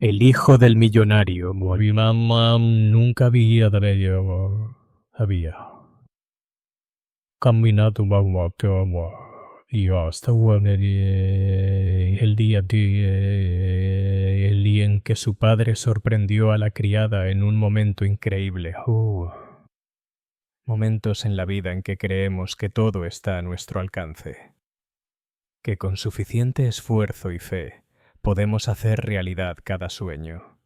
El hijo del millonario. Mi mamá nunca había caminado mamá, y hasta el día en que su padre sorprendió a la criada en un momento increíble. Momentos en la vida en que creemos que todo está a nuestro alcance, que con suficiente esfuerzo y fe podemos hacer realidad cada sueño.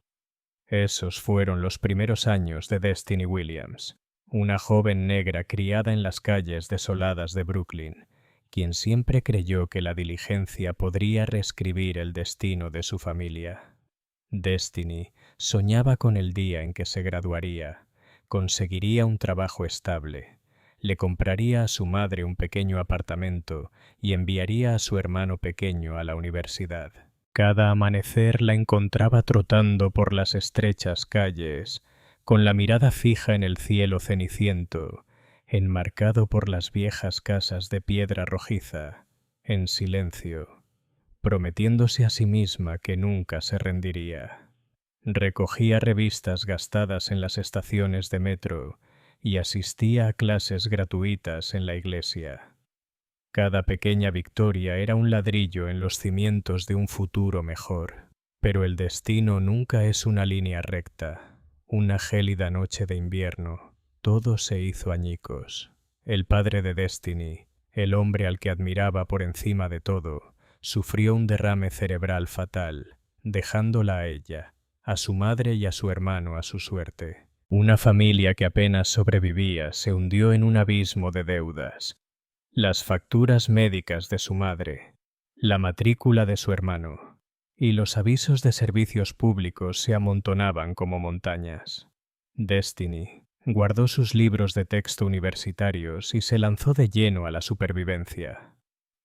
Esos fueron los primeros años de Destiny Williams, una joven negra criada en las calles desoladas de Brooklyn, quien siempre creyó que la diligencia podría reescribir el destino de su familia. Destiny soñaba con el día en que se graduaría, conseguiría un trabajo estable, le compraría a su madre un pequeño apartamento y enviaría a su hermano pequeño a la universidad. Cada amanecer la encontraba trotando por las estrechas calles, con la mirada fija en el cielo ceniciento, enmarcado por las viejas casas de piedra rojiza, en silencio, prometiéndose a sí misma que nunca se rendiría. Recogía revistas gastadas en las estaciones de metro y asistía a clases gratuitas en la iglesia. Cada pequeña victoria era un ladrillo en los cimientos de un futuro mejor. Pero el destino nunca es una línea recta. Una gélida noche de invierno, todo se hizo añicos. El padre de Destiny, el hombre al que admiraba por encima de todo, sufrió un derrame cerebral fatal, dejándola a ella, a su madre y a su hermano a su suerte. Una familia que apenas sobrevivía se hundió en un abismo de deudas. Las facturas médicas de su madre, la matrícula de su hermano y los avisos de servicios públicos se amontonaban como montañas. Destiny guardó sus libros de texto universitarios y se lanzó de lleno a la supervivencia.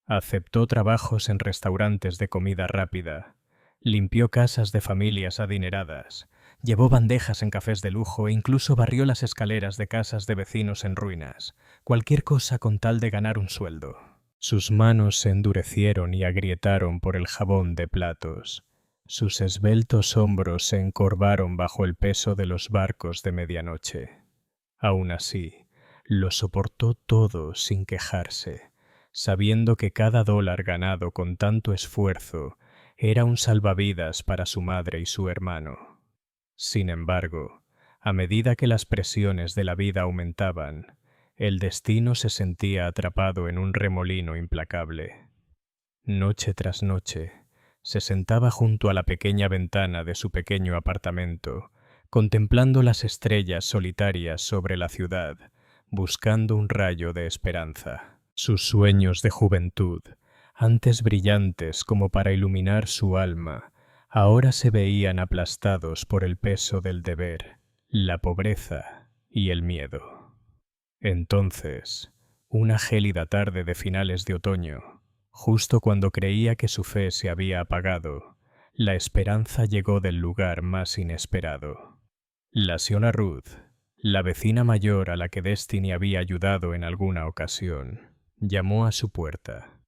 Aceptó trabajos en restaurantes de comida rápida, limpió casas de familias adineradas, llevó bandejas en cafés de lujo e incluso barrió las escaleras de casas de vecinos en ruinas, cualquier cosa con tal de ganar un sueldo. Sus manos se endurecieron y agrietaron por el jabón de platos. Sus esbeltos hombros se encorvaron bajo el peso de los barcos de medianoche. Aún así, lo soportó todo sin quejarse, sabiendo que cada dólar ganado con tanto esfuerzo era un salvavidas para su madre y su hermano. Sin embargo, a medida que las presiones de la vida aumentaban, el destino se sentía atrapado en un remolino implacable. Noche tras noche, se sentaba junto a la pequeña ventana de su pequeño apartamento, contemplando las estrellas solitarias sobre la ciudad, buscando un rayo de esperanza. Sus sueños de juventud, antes brillantes como para iluminar su alma, ahora se veían aplastados por el peso del deber, la pobreza y el miedo. Entonces, una gélida tarde de finales de otoño, justo cuando creía que su fe se había apagado, la esperanza llegó del lugar más inesperado. La señora Ruth, la vecina mayor a la que Destiny había ayudado en alguna ocasión, llamó a su puerta.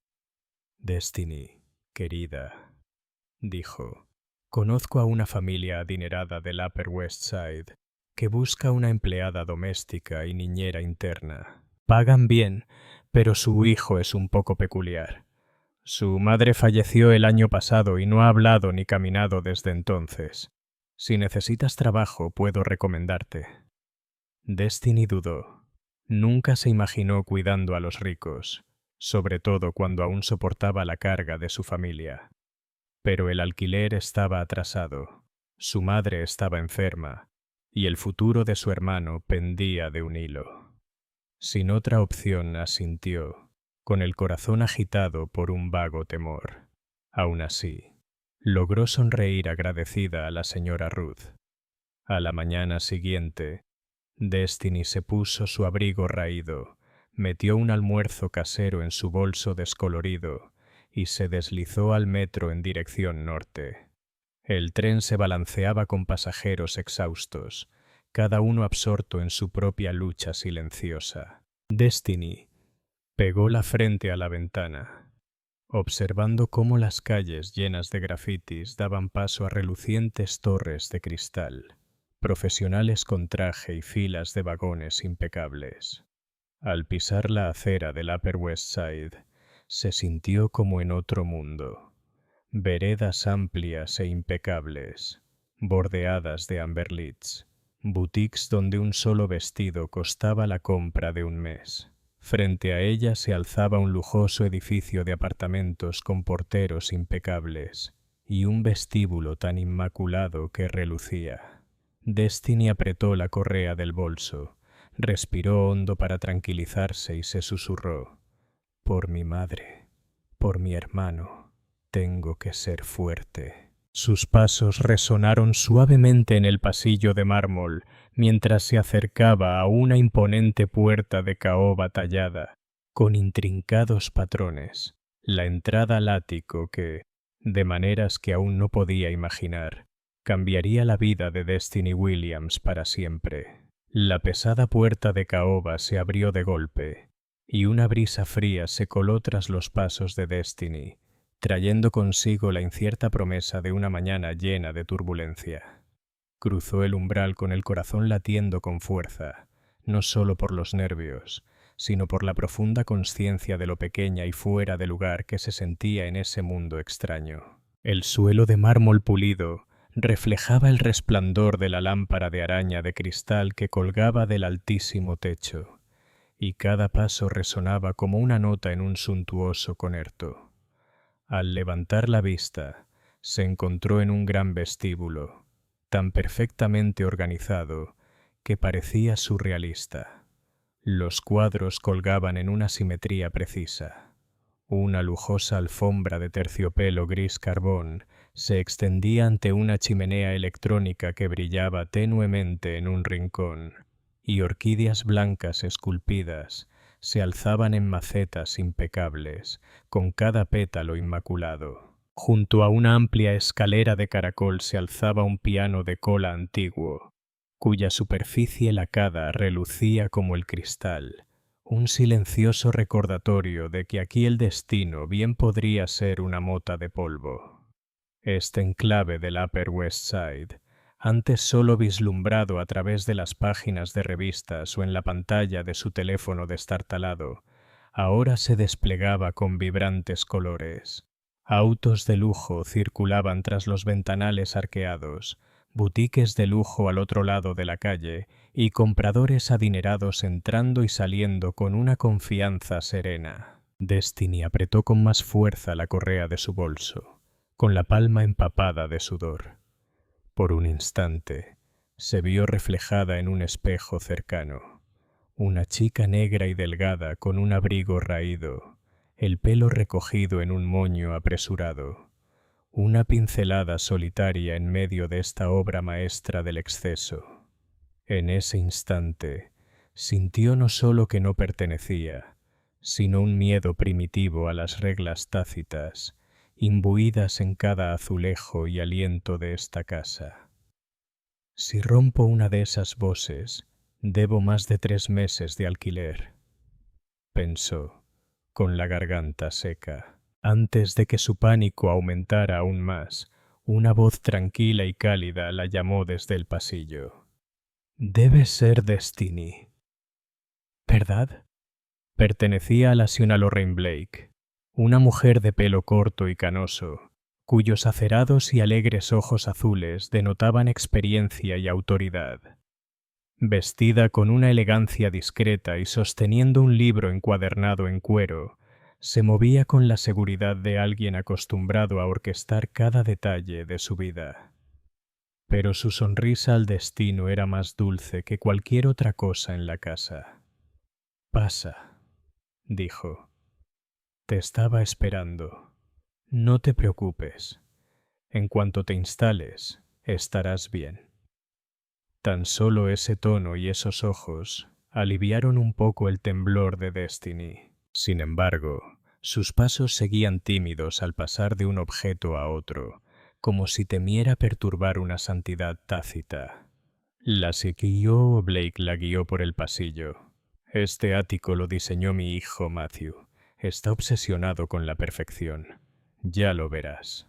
Destiny, querida, dijo, conozco a una familia adinerada del Upper West Side que busca una empleada doméstica y niñera interna. Pagan bien, pero su hijo es un poco peculiar. Su madre falleció el año pasado y no ha hablado ni caminado desde entonces. Si necesitas trabajo, puedo recomendarte. Destiny dudó. Nunca se imaginó cuidando a los ricos, sobre todo cuando aún soportaba la carga de su familia. Pero el alquiler estaba atrasado, su madre estaba enferma, y el futuro de su hermano pendía de un hilo. Sin otra opción, asintió, con el corazón agitado por un vago temor. Aún así, logró sonreír agradecida a la señora Ruth. A la mañana siguiente, Destiny se puso su abrigo raído, metió un almuerzo casero en su bolso descolorido y se deslizó al metro en dirección norte. El tren se balanceaba con pasajeros exhaustos, cada uno absorto en su propia lucha silenciosa. Destiny pegó la frente a la ventana. observando cómo las calles llenas de grafitis daban paso a relucientes torres de cristal, profesionales con traje y filas de vagones impecables. Al pisar la acera del Upper West Side, se sintió como en otro mundo. Veredas amplias e impecables, bordeadas de amberlits, boutiques donde un solo vestido costaba la compra de un mes. Frente a ella se alzaba un lujoso edificio de apartamentos con porteros impecables y un vestíbulo tan inmaculado que relucía. Destiny apretó la correa del bolso, respiró hondo para tranquilizarse y se susurró: «Por mi madre, por mi hermano, tengo que ser fuerte». Sus pasos resonaron suavemente en el pasillo de mármol mientras se acercaba a una imponente puerta de caoba tallada, con intrincados patrones, la entrada al ático que, de maneras que aún no podía imaginar, cambiaría la vida de Destiny Williams para siempre. La pesada puerta de caoba se abrió de golpe, y una brisa fría se coló tras los pasos de Destiny, trayendo consigo la incierta promesa de una mañana llena de turbulencia. Cruzó el umbral con el corazón latiendo con fuerza, no solo por los nervios, sino por la profunda consciencia de lo pequeña y fuera de lugar que se sentía en ese mundo extraño. El suelo de mármol pulido reflejaba el resplandor de la lámpara de araña de cristal que colgaba del altísimo techo, y cada paso resonaba como una nota en un suntuoso conerto. Al levantar la vista, se encontró en un gran vestíbulo, tan perfectamente organizado que parecía surrealista. Los cuadros colgaban en una simetría precisa. Una lujosa alfombra de terciopelo gris carbón se extendía ante una chimenea electrónica que brillaba tenuemente en un rincón, y orquídeas blancas esculpidas se alzaban en macetas impecables, con cada pétalo inmaculado. Junto a una amplia escalera de caracol se alzaba un piano de cola antiguo, cuya superficie lacada relucía como el cristal, un silencioso recordatorio de que aquí el destino bien podría ser una mota de polvo. Este enclave del Upper West Side, antes solo vislumbrado a través de las páginas de revistas o en la pantalla de su teléfono destartalado, ahora se desplegaba con vibrantes colores. Autos de lujo circulaban tras los ventanales arqueados, boutiques de lujo al otro lado de la calle y compradores adinerados entrando y saliendo con una confianza serena. Destiny apretó con más fuerza la correa de su bolso, con la palma empapada de sudor. Por un instante, se vio reflejada en un espejo cercano. Una chica negra y delgada con un abrigo raído, el pelo recogido en un moño apresurado. Una pincelada solitaria en medio de esta obra maestra del exceso. En ese instante, sintió no solo que no pertenecía, sino un miedo primitivo a las reglas tácitas, imbuidas en cada azulejo y aliento de esta casa. Si rompo una de esas voces, debo más de 3 meses de alquiler, pensó, con la garganta seca. Antes de que su pánico aumentara aún más, una voz tranquila y cálida la llamó desde el pasillo. «Debe ser Destiny». ¿Verdad? Pertenecía a la señora Lorraine Blake, una mujer de pelo corto y canoso, cuyos acerados y alegres ojos azules denotaban experiencia y autoridad. Vestida con una elegancia discreta y sosteniendo un libro encuadernado en cuero, se movía con la seguridad de alguien acostumbrado a orquestar cada detalle de su vida. Pero su sonrisa al destino era más dulce que cualquier otra cosa en la casa. «Pasa», dijo. «Te estaba esperando. No te preocupes. En cuanto te instales, estarás bien». Tan solo ese tono y esos ojos aliviaron un poco el temblor de Destiny. Sin embargo, sus pasos seguían tímidos al pasar de un objeto a otro, como si temiera perturbar una santidad tácita. La siguió Blake la guió por el pasillo. «Este ático lo diseñó mi hijo Matthew. Está obsesionado con la perfección. Ya lo verás.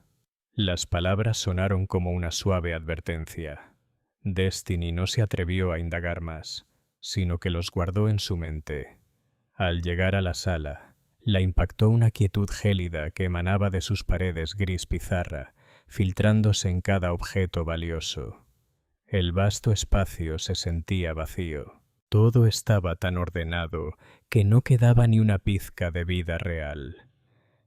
Las palabras sonaron como una suave advertencia. Destiny no se atrevió a indagar más, sino que los guardó en su mente. Al llegar a la sala, la impactó una quietud gélida que emanaba de sus paredes gris pizarra, filtrándose en cada objeto valioso. El vasto espacio se sentía vacío. Todo estaba tan ordenado que no quedaba ni una pizca de vida real.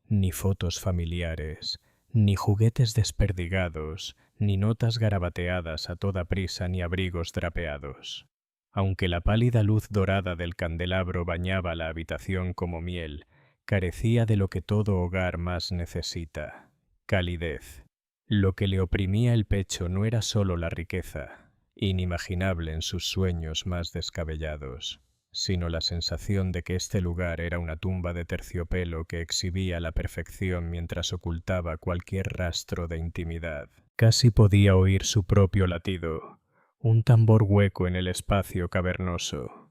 Ni fotos familiares, ni juguetes desperdigados, ni notas garabateadas a toda prisa, ni abrigos drapeados. Aunque la pálida luz dorada del candelabro bañaba la habitación como miel, carecía de lo que todo hogar más necesita: calidez. Lo que le oprimía el pecho no era solo la riqueza, inimaginable en sus sueños más descabellados, sino la sensación de que este lugar era una tumba de terciopelo que exhibía la perfección mientras ocultaba cualquier rastro de intimidad. Casi podía oír su propio latido, un tambor hueco en el espacio cavernoso.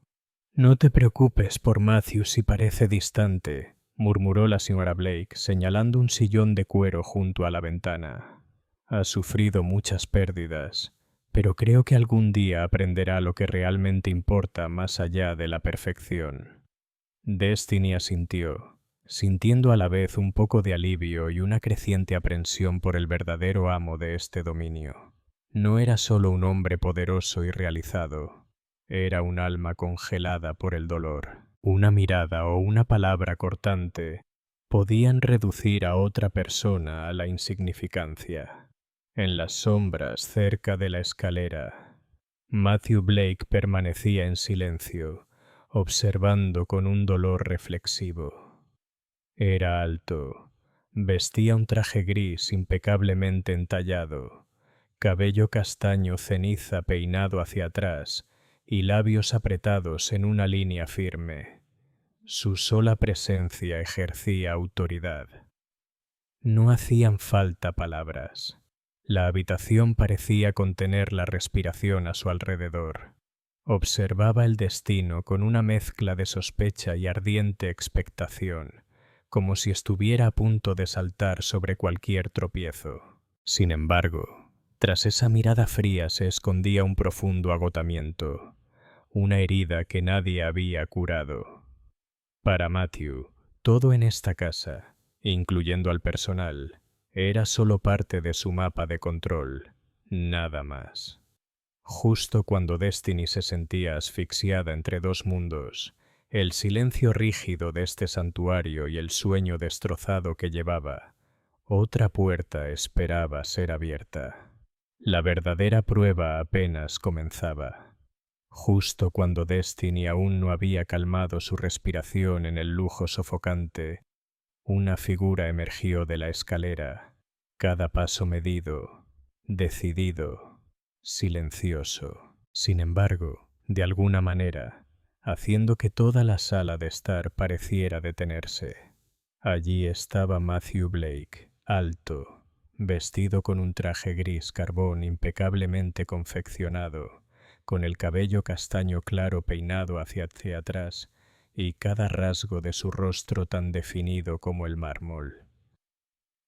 «No te preocupes por Matthew si parece distante», murmuró la señora Blake, señalando un sillón de cuero junto a la ventana. «Ha sufrido muchas pérdidas, pero creo que algún día aprenderá lo que realmente importa más allá de la perfección». Destiny asintió, sintiendo a la vez un poco de alivio y una creciente aprensión por el verdadero amo de este dominio. No era solo un hombre poderoso y realizado, era un alma congelada por el dolor. Una mirada o una palabra cortante podían reducir a otra persona a la insignificancia. En las sombras cerca de la escalera, Matthew Blake permanecía en silencio, observando con un dolor reflexivo. Era alto, vestía un traje gris impecablemente entallado, cabello castaño ceniza peinado hacia atrás y labios apretados en una línea firme. Su sola presencia ejercía autoridad. No hacían falta palabras. La habitación parecía contener la respiración a su alrededor. Observaba el destino con una mezcla de sospecha y ardiente expectación, como si estuviera a punto de saltar sobre cualquier tropiezo. Sin embargo, tras esa mirada fría se escondía un profundo agotamiento, una herida que nadie había curado. Para Matthew, todo en esta casa, incluyendo al personal, era solo parte de su mapa de control, nada más. Justo cuando Destiny se sentía asfixiada entre dos mundos, el silencio rígido de este santuario y el sueño destrozado que llevaba, otra puerta esperaba ser abierta. La verdadera prueba apenas comenzaba. Justo cuando Destiny aún no había calmado su respiración en el lujo sofocante, una figura emergió de la escalera, cada paso medido, decidido, silencioso. Sin embargo, de alguna manera, haciendo que toda la sala de estar pareciera detenerse. Allí estaba Matthew Blake, alto, vestido con un traje gris carbón impecablemente confeccionado, con el cabello castaño claro peinado hacia atrás y cada rasgo de su rostro tan definido como el mármol.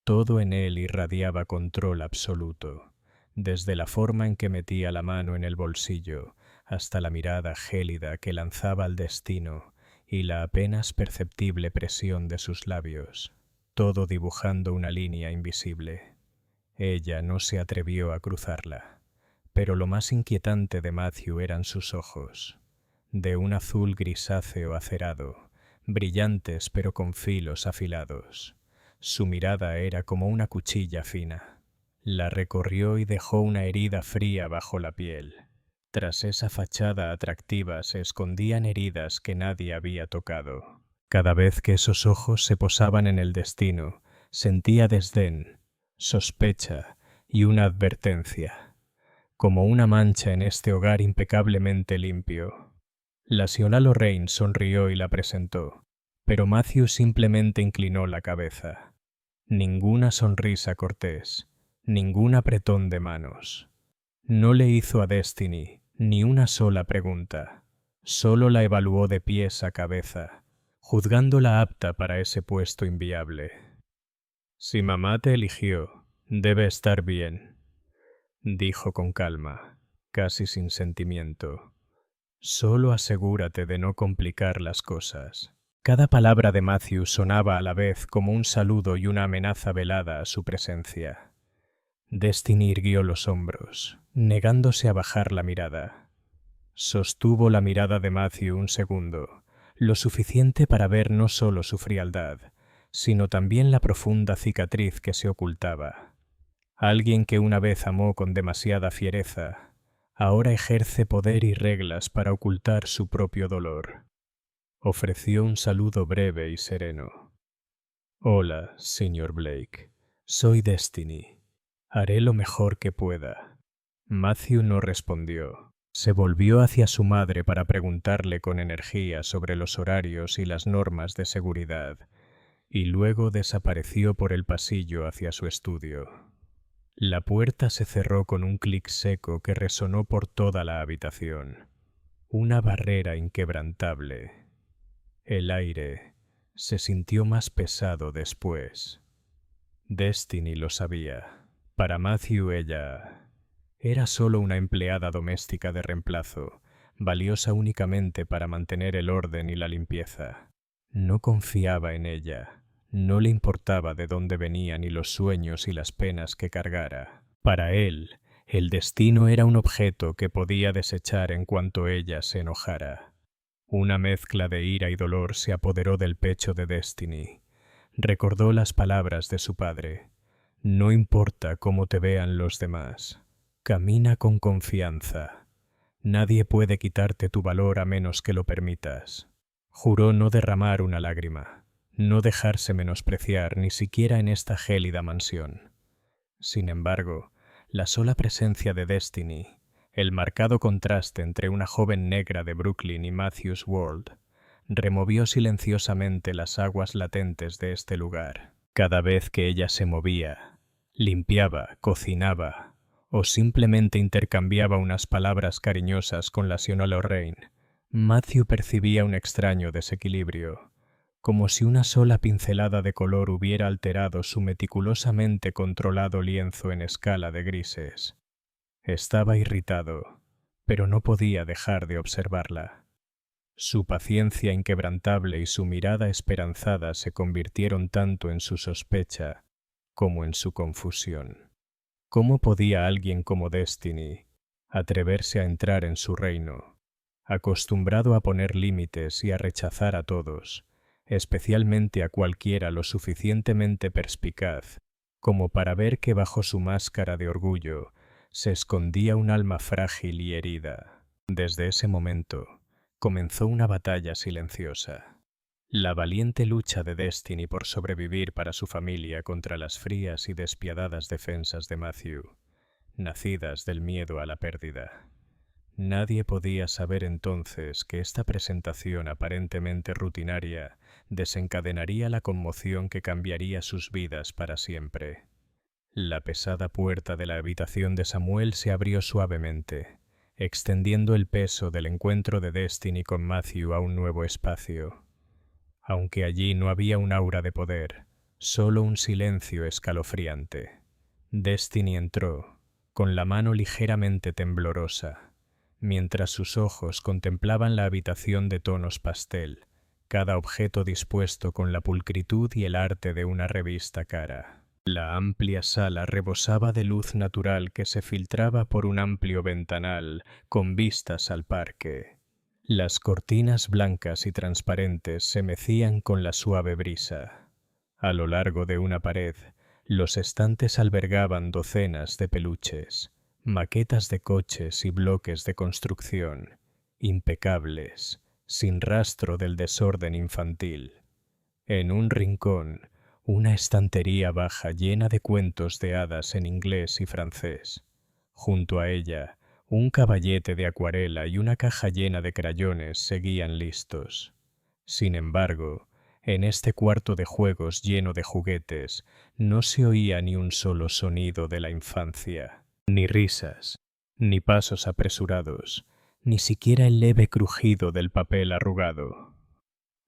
Todo en él irradiaba control absoluto, desde la forma en que metía la mano en el bolsillo hasta la mirada gélida que lanzaba al destino y la apenas perceptible presión de sus labios, todo dibujando una línea invisible. Ella no se atrevió a cruzarla, pero lo más inquietante de Matthew eran sus ojos, de un azul grisáceo acerado, brillantes pero con filos afilados. Su mirada era como una cuchilla fina. La recorrió y dejó una herida fría bajo la piel. Tras esa fachada atractiva se escondían heridas que nadie había tocado. Cada vez que esos ojos se posaban en el destino, sentía desdén, sospecha y una advertencia, como una mancha en este hogar impecablemente limpio. La señora Lorraine sonrió y la presentó, pero Matthew simplemente inclinó la cabeza. Ninguna sonrisa cortés, ningún apretón de manos. No le hizo a Destiny ni una sola pregunta, solo la evaluó de pies a cabeza, juzgándola apta para ese puesto inviable. Si mamá te eligió, debe estar bien, dijo con calma, casi sin sentimiento. Solo asegúrate de no complicar las cosas. Cada palabra de Matthew sonaba a la vez como un saludo y una amenaza velada a su presencia. Destiny irguió los hombros, negándose a bajar la mirada. Sostuvo la mirada de Matthew un segundo, lo suficiente para ver no solo su frialdad, sino también la profunda cicatriz que se ocultaba. Alguien que una vez amó con demasiada fiereza, ahora ejerce poder y reglas para ocultar su propio dolor. Ofreció un saludo breve y sereno. Hola, señor Blake. Soy Destiny. Haré lo mejor que pueda. Matthew no respondió. Se volvió hacia su madre para preguntarle con energía sobre los horarios y las normas de seguridad, y luego desapareció por el pasillo hacia su estudio. La puerta se cerró con un clic seco que resonó por toda la habitación. Una barrera inquebrantable. El aire se sintió más pesado después. Destiny lo sabía. Para Matthew ella era solo una empleada doméstica de reemplazo, valiosa únicamente para mantener el orden y la limpieza. No confiaba en ella. No le importaba de dónde venían ni los sueños y las penas que cargara. Para él, el destino era un objeto que podía desechar en cuanto ella se enojara. Una mezcla de ira y dolor se apoderó del pecho de Destiny. Recordó las palabras de su padre. No importa cómo te vean los demás. Camina con confianza. Nadie puede quitarte tu valor a menos que lo permitas. Juró no derramar una lágrima, no dejarse menospreciar ni siquiera en esta gélida mansión. Sin embargo, la sola presencia de Destiny, el marcado contraste entre una joven negra de Brooklyn y Matthew's World, removió silenciosamente las aguas latentes de este lugar. Cada vez que ella se movía, limpiaba, cocinaba o simplemente intercambiaba unas palabras cariñosas con la señora Lorraine, Matthew percibía un extraño desequilibrio, como si una sola pincelada de color hubiera alterado su meticulosamente controlado lienzo en escala de grises. Estaba irritado, pero no podía dejar de observarla. Su paciencia inquebrantable y su mirada esperanzada se convirtieron tanto en su sospecha como en su confusión. ¿Cómo podía alguien como Destiny atreverse a entrar en su reino, acostumbrado a poner límites y a rechazar a todos, especialmente a cualquiera lo suficientemente perspicaz como para ver que bajo su máscara de orgullo se escondía un alma frágil y herida? Desde ese momento comenzó una batalla silenciosa. La valiente lucha de Destiny por sobrevivir para su familia contra las frías y despiadadas defensas de Matthew, nacidas del miedo a la pérdida. Nadie podía saber entonces que esta presentación aparentemente rutinaria desencadenaría la conmoción que cambiaría sus vidas para siempre. La pesada puerta de la habitación de Samuel se abrió suavemente, extendiendo el peso del encuentro de Destiny con Matthew a un nuevo espacio. Aunque allí no había un aura de poder, solo un silencio escalofriante. Destiny entró, con la mano ligeramente temblorosa, mientras sus ojos contemplaban la habitación de tonos pastel, cada objeto dispuesto con la pulcritud y el arte de una revista cara. La amplia sala rebosaba de luz natural que se filtraba por un amplio ventanal con vistas al parque. Las cortinas blancas y transparentes se mecían con la suave brisa. A lo largo de una pared, los estantes albergaban docenas de peluches, maquetas de coches y bloques de construcción, impecables, sin rastro del desorden infantil. En un rincón, una estantería baja llena de cuentos de hadas en inglés y francés. Junto a ella, un caballete de acuarela y una caja llena de crayones seguían listos. Sin embargo, en este cuarto de juegos lleno de juguetes, no se oía ni un solo sonido de la infancia, ni risas, ni pasos apresurados, ni siquiera el leve crujido del papel arrugado.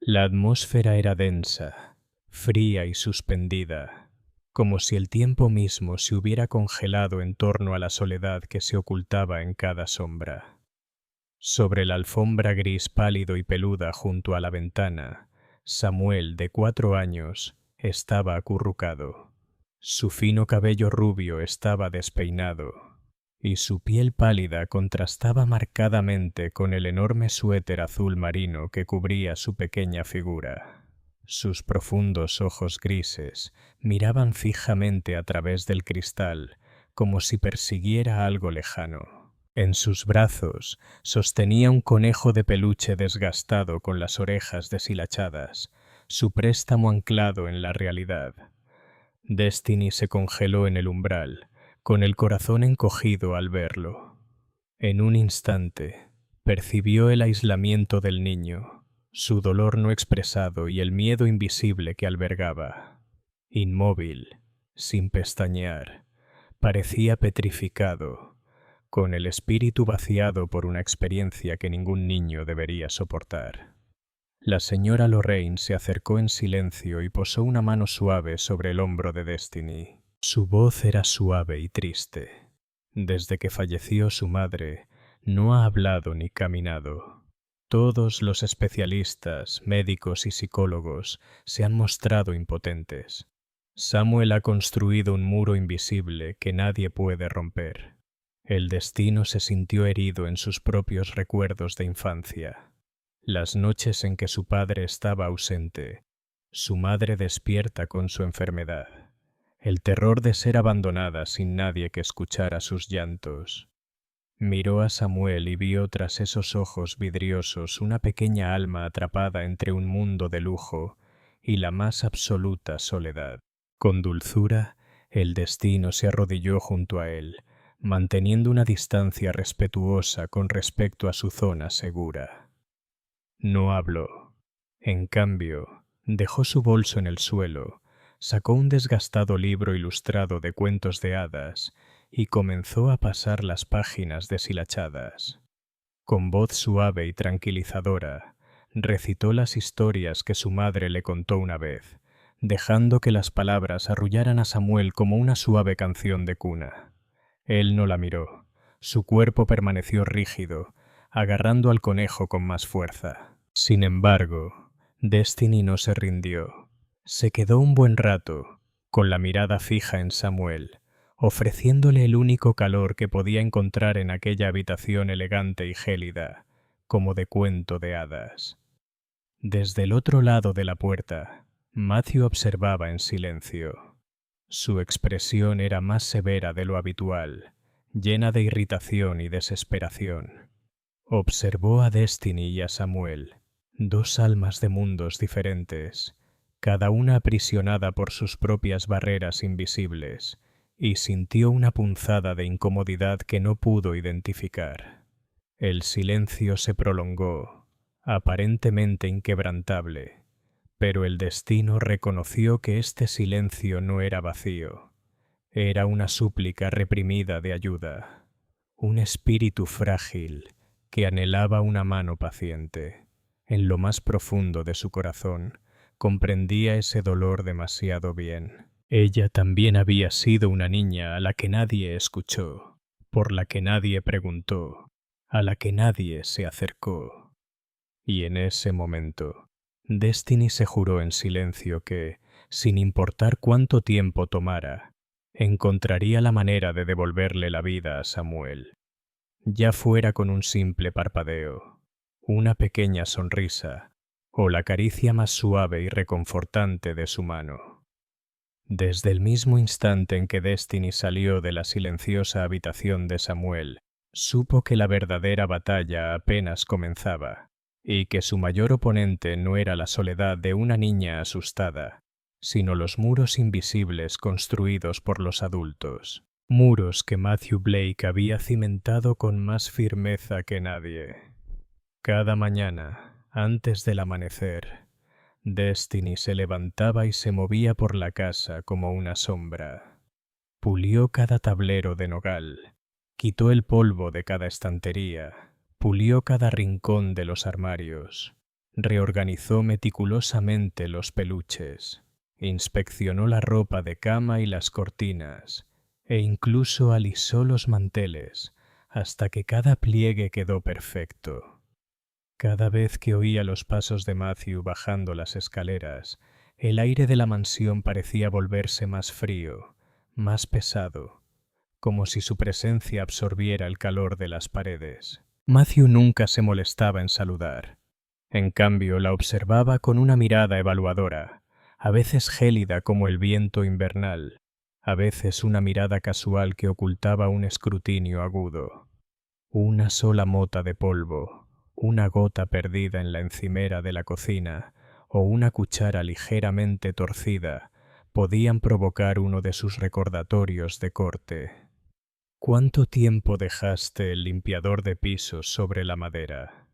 La atmósfera era densa, fría y suspendida, como si el tiempo mismo se hubiera congelado en torno a la soledad que se ocultaba en cada sombra. Sobre la alfombra gris pálido y peluda junto a la ventana, Samuel, de 4 años, estaba acurrucado. Su fino cabello rubio estaba despeinado, y su piel pálida contrastaba marcadamente con el enorme suéter azul marino que cubría su pequeña figura. Sus profundos ojos grises miraban fijamente a través del cristal, como si persiguiera algo lejano. En sus brazos sostenía un conejo de peluche desgastado con las orejas deshilachadas, su préstamo anclado en la realidad. Destiny se congeló en el umbral, con el corazón encogido al verlo. En un instante, percibió el aislamiento del niño, su dolor no expresado y el miedo invisible que albergaba. Inmóvil, sin pestañear, parecía petrificado, con el espíritu vaciado por una experiencia que ningún niño debería soportar. La señora Lorraine se acercó en silencio y posó una mano suave sobre el hombro de Destiny. Su voz era suave y triste. Desde que falleció su madre, no ha hablado ni caminado. Todos los especialistas, médicos y psicólogos se han mostrado impotentes. Samuel ha construido un muro invisible que nadie puede romper. El destino se sintió herido en sus propios recuerdos de infancia. Las noches en que su padre estaba ausente, su madre despierta con su enfermedad, el terror de ser abandonada sin nadie que escuchara sus llantos. Miró a Samuel y vio tras esos ojos vidriosos una pequeña alma atrapada entre un mundo de lujo y la más absoluta soledad. Con dulzura, el destino se arrodilló junto a él, manteniendo una distancia respetuosa con respecto a su zona segura. No habló. En cambio, dejó su bolso en el suelo, sacó un desgastado libro ilustrado de cuentos de hadas y comenzó a pasar las páginas deshilachadas. Con voz suave y tranquilizadora, recitó las historias que su madre le contó una vez, dejando que las palabras arrullaran a Samuel como una suave canción de cuna. Él no la miró. Su cuerpo permaneció rígido, agarrando al conejo con más fuerza. Sin embargo, Destiny no se rindió. Se quedó un buen rato, con la mirada fija en Samuel, ofreciéndole el único calor que podía encontrar en aquella habitación elegante y gélida, como de cuento de hadas. Desde el otro lado de la puerta, Matthew observaba en silencio. Su expresión era más severa de lo habitual, llena de irritación y desesperación. Observó a Destiny y a Samuel, dos almas de mundos diferentes, cada una aprisionada por sus propias barreras invisibles, y sintió una punzada de incomodidad que no pudo identificar. El silencio se prolongó, aparentemente inquebrantable, pero el destino reconoció que este silencio no era vacío, era una súplica reprimida de ayuda, un espíritu frágil que anhelaba una mano paciente. En lo más profundo de su corazón, comprendía ese dolor demasiado bien. Ella también había sido una niña a la que nadie escuchó, por la que nadie preguntó, a la que nadie se acercó. Y en ese momento, Destiny se juró en silencio que, sin importar cuánto tiempo tomara, encontraría la manera de devolverle la vida a Samuel, ya fuera con un simple parpadeo, una pequeña sonrisa o la caricia más suave y reconfortante de su mano. Desde el mismo instante en que Destiny salió de la silenciosa habitación de Samuel, supo que la verdadera batalla apenas comenzaba, y que su mayor oponente no era la soledad de una niña asustada, sino los muros invisibles construidos por los adultos. Muros que Matthew Blake había cimentado con más firmeza que nadie. Cada mañana, antes del amanecer, Destiny se levantaba y se movía por la casa como una sombra. Pulió cada tablero de nogal, quitó el polvo de cada estantería, pulió cada rincón de los armarios, Reorganizó meticulosamente los peluches, inspeccionó la ropa de cama y las cortinas, e incluso alisó los manteles, hasta que cada pliegue quedó perfecto. Cada vez que oía los pasos de Matthew bajando las escaleras, el aire de la mansión parecía volverse más frío, más pesado, como si su presencia absorbiera el calor de las paredes. Matthew nunca se molestaba en saludar. En cambio, la observaba con una mirada evaluadora, a veces gélida como el viento invernal, a veces una mirada casual que ocultaba un escrutinio agudo. Una sola mota de polvo, una gota perdida en la encimera de la cocina o una cuchara ligeramente torcida podían provocar uno de sus recordatorios de corte. ¿Cuánto tiempo dejaste el limpiador de pisos sobre la madera?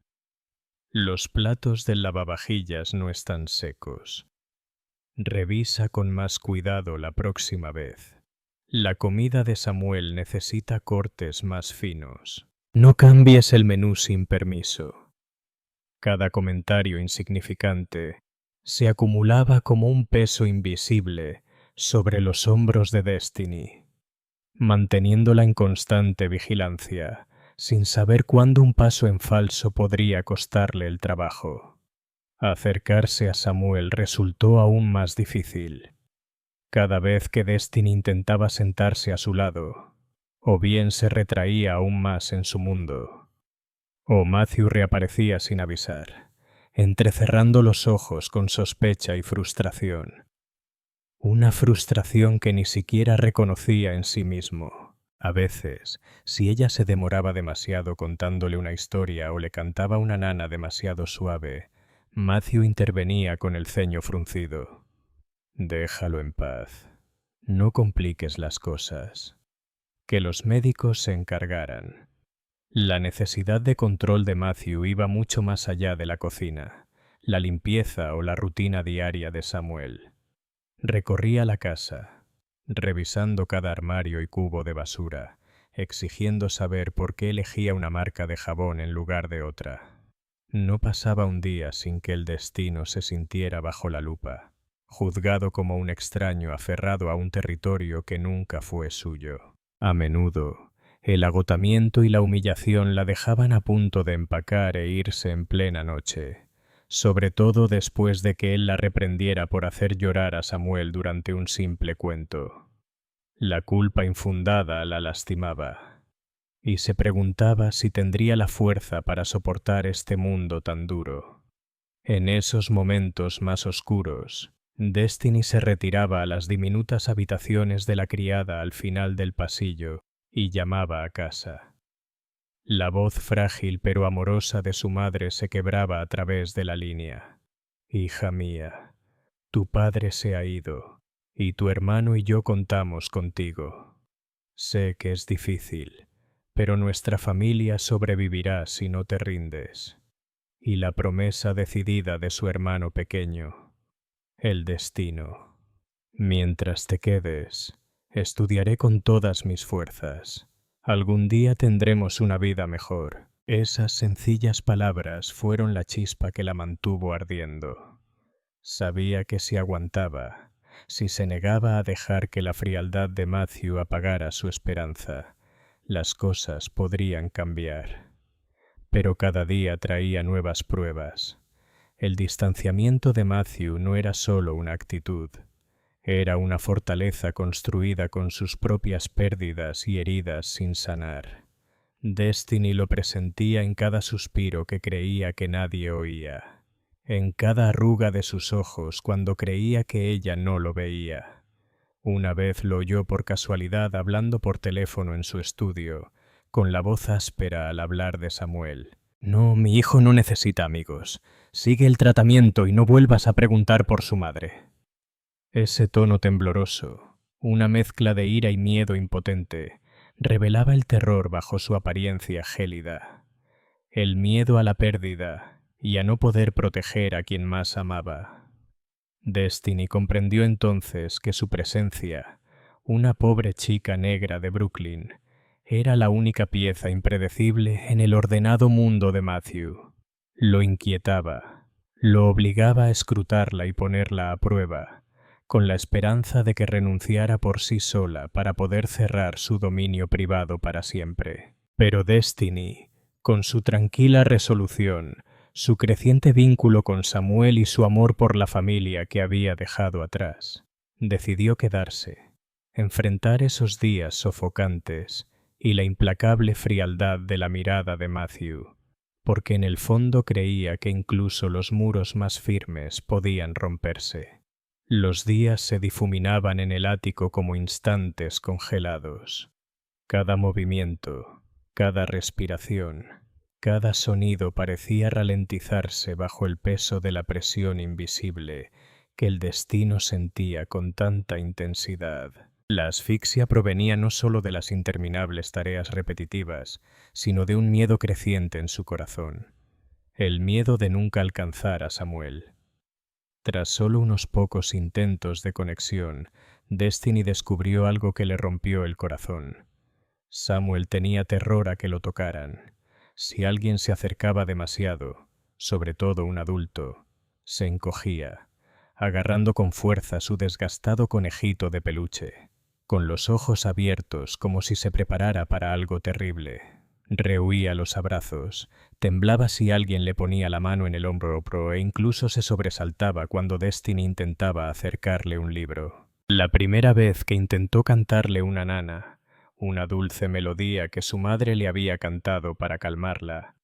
Los platos del lavavajillas no están secos. Revisa con más cuidado la próxima vez. La comida de Samuel necesita cortes más finos. No cambies el menú sin permiso. Cada comentario insignificante se acumulaba como un peso invisible sobre los hombros de Destiny, manteniéndola en constante vigilancia, sin saber cuándo un paso en falso podría costarle el trabajo. Acercarse a Samuel resultó aún más difícil. Cada vez que Destiny intentaba sentarse a su lado, o bien se retraía aún más en su mundo, o Matthew reaparecía sin avisar, entrecerrando los ojos con sospecha y frustración. Una frustración que ni siquiera reconocía en sí mismo. A veces, si ella se demoraba demasiado contándole una historia o le cantaba una nana demasiado suave, Matthew intervenía con el ceño fruncido. Déjalo en paz. No compliques las cosas. Que los médicos se encargaran. La necesidad de control de Matthew iba mucho más allá de la cocina, la limpieza o la rutina diaria de Samuel. Recorría la casa, revisando cada armario y cubo de basura, exigiendo saber por qué elegía una marca de jabón en lugar de otra. No pasaba un día sin que el destino se sintiera bajo la lupa, juzgado como un extraño aferrado a un territorio que nunca fue suyo. A menudo, el agotamiento y la humillación la dejaban a punto de empacar e irse en plena noche, sobre todo después de que él la reprendiera por hacer llorar a Samuel durante un simple cuento. La culpa infundada la lastimaba, y se preguntaba si tendría la fuerza para soportar este mundo tan duro. En esos momentos más oscuros, Destiny se retiraba a las diminutas habitaciones de la criada al final del pasillo y llamaba a casa. La voz frágil pero amorosa de su madre se quebraba a través de la línea. Hija mía, tu padre se ha ido, y tu hermano y yo contamos contigo. Sé que es difícil, pero nuestra familia sobrevivirá si no te rindes. Y la promesa decidida de su hermano pequeño, el destino. Mientras te quedes, estudiaré con todas mis fuerzas. Algún día tendremos una vida mejor. Esas sencillas palabras fueron la chispa que la mantuvo ardiendo. Sabía que si aguantaba, si se negaba a dejar que la frialdad de Matthew apagara su esperanza, las cosas podrían cambiar. Pero cada día traía nuevas pruebas. El distanciamiento de Matthew no era solo una actitud. Era una fortaleza construida con sus propias pérdidas y heridas sin sanar. Destiny lo presentía en cada suspiro que creía que nadie oía, en cada arruga de sus ojos cuando creía que ella no lo veía. Una vez lo oyó por casualidad hablando por teléfono en su estudio, con la voz áspera al hablar de Samuel. No, mi hijo no necesita amigos. Sigue el tratamiento y no vuelvas a preguntar por su madre. Ese tono tembloroso, una mezcla de ira y miedo impotente, revelaba el terror bajo su apariencia gélida. El miedo a la pérdida y a no poder proteger a quien más amaba. Destiny comprendió entonces que su presencia, una pobre chica negra de Brooklyn, era la única pieza impredecible en el ordenado mundo de Matthew. Lo inquietaba. Lo obligaba a escrutarla y ponerla a prueba, con la esperanza de que renunciara por sí sola para poder cerrar su dominio privado para siempre. Pero Destiny, con su tranquila resolución, su creciente vínculo con Samuel y su amor por la familia que había dejado atrás, decidió quedarse, enfrentar esos días sofocantes y la implacable frialdad de la mirada de Matthew, porque en el fondo creía que incluso los muros más firmes podían romperse. Los días se difuminaban en el ático como instantes congelados. Cada movimiento, cada respiración, cada sonido parecía ralentizarse bajo el peso de la presión invisible que el destino sentía con tanta intensidad. La asfixia provenía no solo de las interminables tareas repetitivas, sino de un miedo creciente en su corazón, el miedo de nunca alcanzar a Samuel. Tras solo unos pocos intentos de conexión, Destiny descubrió algo que le rompió el corazón. Samuel tenía terror a que lo tocaran. Si alguien se acercaba demasiado, sobre todo un adulto, se encogía, agarrando con fuerza su desgastado conejito de peluche, con los ojos abiertos como si se preparara para algo terrible. Rehuía los abrazos, temblaba si alguien le ponía la mano en el hombro e incluso se sobresaltaba cuando Destiny intentaba acercarle un libro. La primera vez que intentó cantarle una nana, una dulce melodía que su madre le había cantado para calmarla,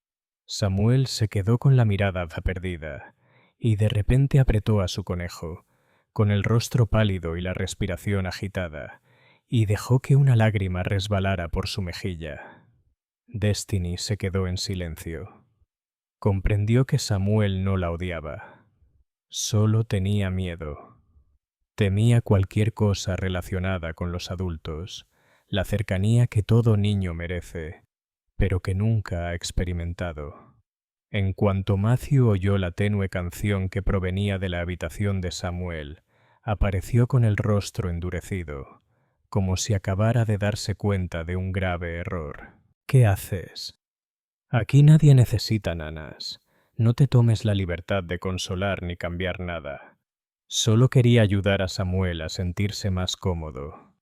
Samuel se quedó con la mirada perdida y de repente apretó a su conejo, con el rostro pálido y la respiración agitada, y dejó que una lágrima resbalara por su mejilla. Destiny se quedó en silencio. Comprendió que Samuel no la odiaba. Solo tenía miedo. Temía cualquier cosa relacionada con los adultos, la cercanía que todo niño merece, pero que nunca ha experimentado. En cuanto Matthew oyó la tenue canción que provenía de la habitación de Samuel, apareció con el rostro endurecido, como si acabara de darse cuenta de un grave error. ¿Qué haces? Aquí nadie necesita nanas. No te tomes la libertad de consolar ni cambiar nada. Solo quería ayudar a Samuel a sentirse más cómodo.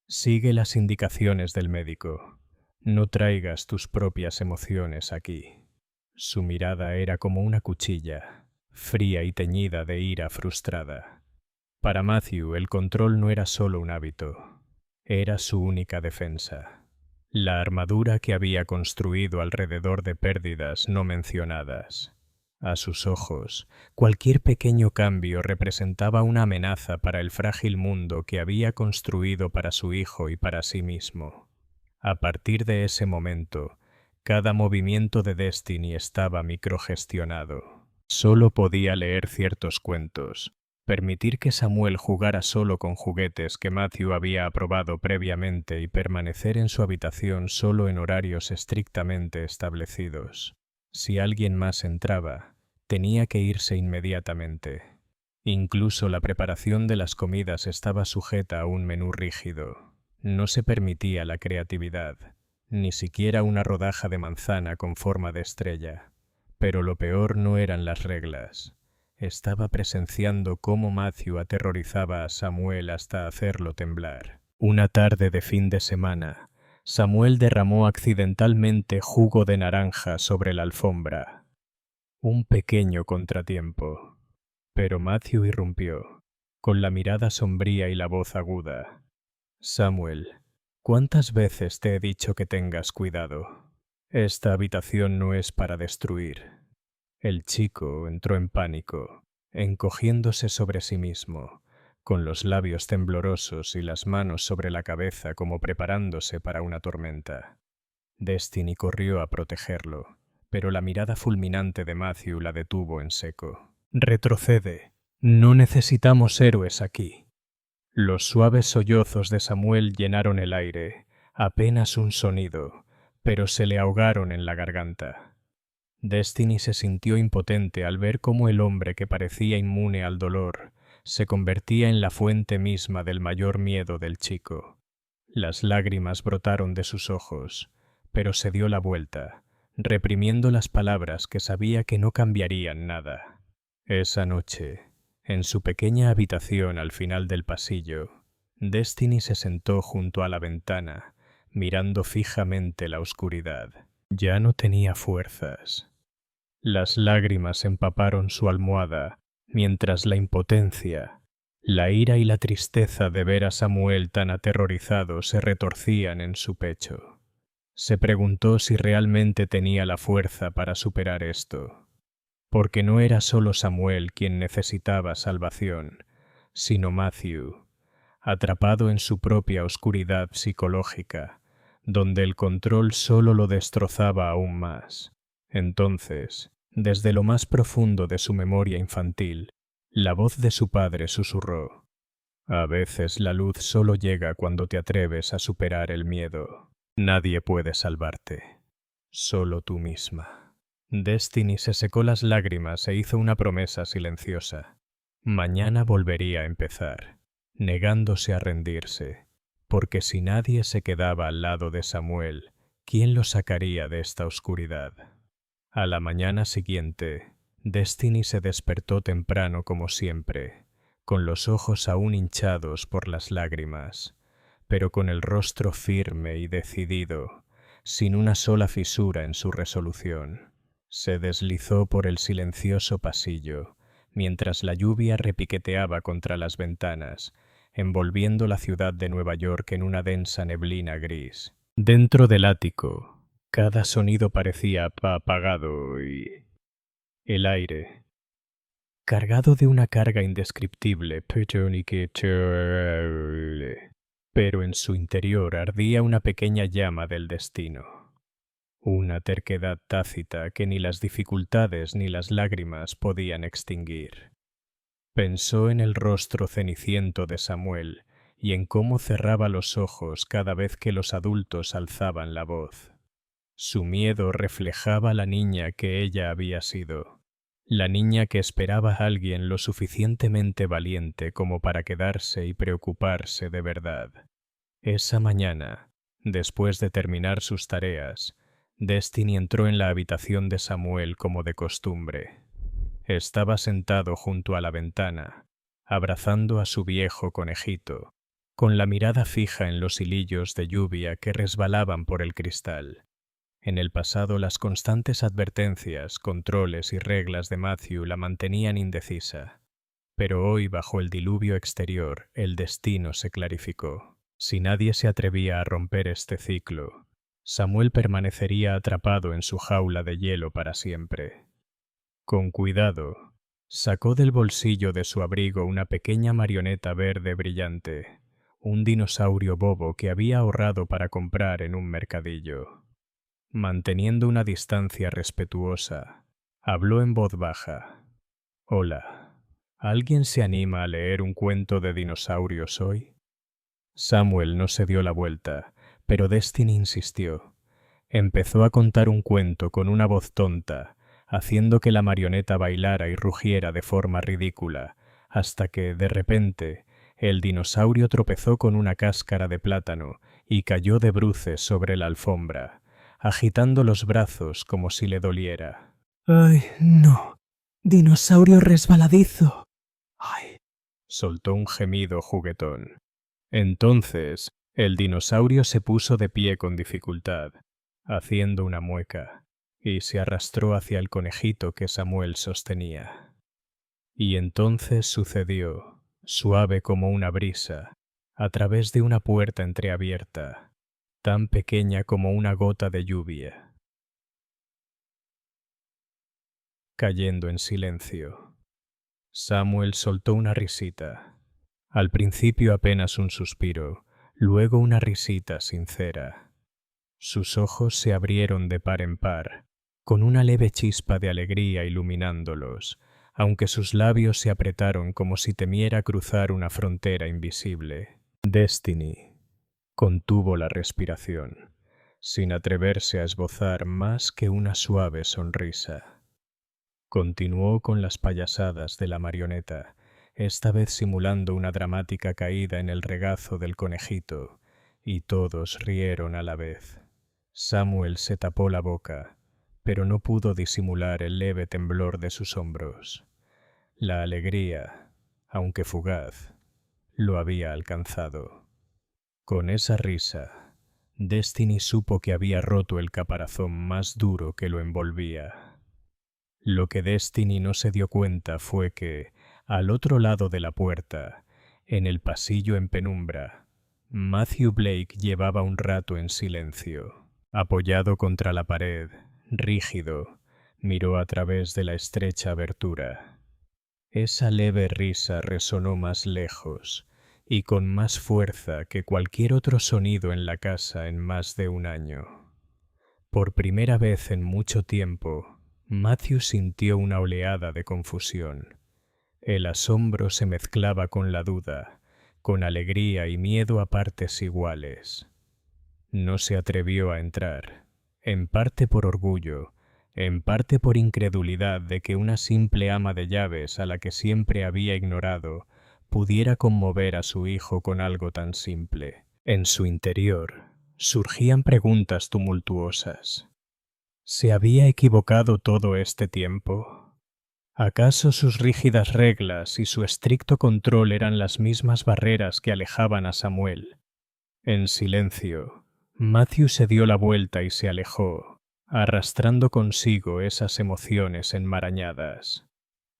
Sigue las indicaciones del médico. No traigas tus propias emociones aquí. Su mirada era como una cuchilla, fría y teñida de ira frustrada. Para Matthew, el control no era solo un hábito, era su única defensa. La armadura que había construido alrededor de pérdidas no mencionadas. A sus ojos, cualquier pequeño cambio representaba una amenaza para el frágil mundo que había construido para su hijo y para sí mismo. A partir de ese momento, cada movimiento de Destiny estaba microgestionado. Solo podía leer ciertos cuentos, permitir que Samuel jugara solo con juguetes que Matthew había aprobado previamente y permanecer en su habitación solo en horarios estrictamente establecidos. Si alguien más entraba, tenía que irse inmediatamente. Incluso la preparación de las comidas estaba sujeta a un menú rígido. No se permitía la creatividad, ni siquiera una rodaja de manzana con forma de estrella. Pero lo peor no eran las reglas. Estaba presenciando cómo Matthew aterrorizaba a Samuel hasta hacerlo temblar. Una tarde de fin de semana, Samuel derramó accidentalmente jugo de naranja sobre la alfombra. Un pequeño contratiempo. Pero Matthew irrumpió, con la mirada sombría y la voz aguda. Samuel, ¿cuántas veces te he dicho que tengas cuidado? Esta habitación no es para destruir. El chico entró en pánico, encogiéndose sobre sí mismo, con los labios temblorosos y las manos sobre la cabeza como preparándose para una tormenta. Destiny corrió a protegerlo, pero la mirada fulminante de Matthew la detuvo en seco. Retrocede. No necesitamos héroes aquí. Los suaves sollozos de Samuel llenaron el aire, apenas un sonido, pero se le ahogaron en la garganta. Destiny se sintió impotente al ver cómo el hombre que parecía inmune al dolor se convertía en la fuente misma del mayor miedo del chico. Las lágrimas brotaron de sus ojos, pero se dio la vuelta, reprimiendo las palabras que sabía que no cambiarían nada. Esa noche, en su pequeña habitación al final del pasillo, Destiny se sentó junto a la ventana, mirando fijamente la oscuridad. Ya no tenía fuerzas. Las lágrimas empaparon su almohada, mientras la impotencia, la ira y la tristeza de ver a Samuel tan aterrorizado se retorcían en su pecho. Se preguntó si realmente tenía la fuerza para superar esto, porque no era solo Samuel quien necesitaba salvación, sino Matthew, atrapado en su propia oscuridad psicológica, donde el control solo lo destrozaba aún más. Entonces, desde lo más profundo de su memoria infantil, la voz de su padre susurró: «A veces la luz solo llega cuando te atreves a superar el miedo. Nadie puede salvarte, solo tú misma». Destiny se secó las lágrimas e hizo una promesa silenciosa. Mañana volvería a empezar, negándose a rendirse, porque si nadie se quedaba al lado de Samuel, ¿quién lo sacaría de esta oscuridad? A la mañana siguiente, Destiny se despertó temprano como siempre, con los ojos aún hinchados por las lágrimas, pero con el rostro firme y decidido, sin una sola fisura en su resolución. Se deslizó por el silencioso pasillo, mientras la lluvia repiqueteaba contra las ventanas, envolviendo la ciudad de Nueva York en una densa neblina gris. Dentro del ático, cada sonido parecía apagado y el aire, cargado de una carga indescriptible, pero en su interior ardía una pequeña llama del destino, una terquedad tácita que ni las dificultades ni las lágrimas podían extinguir. Pensó en el rostro ceniciento de Samuel y en cómo cerraba los ojos cada vez que los adultos alzaban la voz. Su miedo reflejaba la niña que ella había sido, la niña que esperaba a alguien lo suficientemente valiente como para quedarse y preocuparse de verdad. Esa mañana, después de terminar sus tareas, Destiny entró en la habitación de Samuel como de costumbre. Estaba sentado junto a la ventana, abrazando a su viejo conejito, con la mirada fija en los hilillos de lluvia que resbalaban por el cristal. En el pasado las constantes advertencias, controles y reglas de Matthew la mantenían indecisa, pero hoy bajo el diluvio exterior el destino se clarificó. Si nadie se atrevía a romper este ciclo, Samuel permanecería atrapado en su jaula de hielo para siempre. Con cuidado, sacó del bolsillo de su abrigo una pequeña marioneta verde brillante, un dinosaurio bobo que había ahorrado para comprar en un mercadillo. Manteniendo una distancia respetuosa, habló en voz baja. «Hola, ¿alguien se anima a leer un cuento de dinosaurios hoy?» Samuel no se dio la vuelta, pero Destiny insistió. Empezó a contar un cuento con una voz tonta, haciendo que la marioneta bailara y rugiera de forma ridícula, hasta que, de repente, el dinosaurio tropezó con una cáscara de plátano y cayó de bruces sobre la alfombra, agitando los brazos como si le doliera. «¡Ay, no! ¡Dinosaurio resbaladizo! ¡Ay!», soltó un gemido juguetón. Entonces, el dinosaurio se puso de pie con dificultad, haciendo una mueca, y se arrastró hacia el conejito que Samuel sostenía. Y entonces sucedió, suave como una brisa, a través de una puerta entreabierta, tan pequeña como una gota de lluvia, cayendo en silencio. Samuel soltó una risita. Al principio apenas un suspiro, luego una risita sincera. Sus ojos se abrieron de par en par, con una leve chispa de alegría iluminándolos, aunque sus labios se apretaron como si temiera cruzar una frontera invisible. Destiny contuvo la respiración, sin atreverse a esbozar más que una suave sonrisa. Continuó con las payasadas de la marioneta, esta vez simulando una dramática caída en el regazo del conejito, y todos rieron a la vez. Samuel se tapó la boca, pero no pudo disimular el leve temblor de sus hombros. La alegría, aunque fugaz, lo había alcanzado. Con esa risa, Destiny supo que había roto el caparazón más duro que lo envolvía. Lo que Destiny no se dio cuenta fue que, al otro lado de la puerta, en el pasillo en penumbra, Matthew Blake llevaba un rato en silencio. Apoyado contra la pared, rígido, miró a través de la estrecha abertura. Esa leve risa resonó más lejos y con más fuerza que cualquier otro sonido en la casa en más de un año. Por primera vez en mucho tiempo, Matthew sintió una oleada de confusión. El asombro se mezclaba con la duda, con alegría y miedo a partes iguales. No se atrevió a entrar, en parte por orgullo, en parte por incredulidad de que una simple ama de llaves a la que siempre había ignorado pudiera conmover a su hijo con algo tan simple. En su interior surgían preguntas tumultuosas. ¿Se había equivocado todo este tiempo? ¿Acaso sus rígidas reglas y su estricto control eran las mismas barreras que alejaban a Samuel? En silencio, Matthew se dio la vuelta y se alejó, arrastrando consigo esas emociones enmarañadas.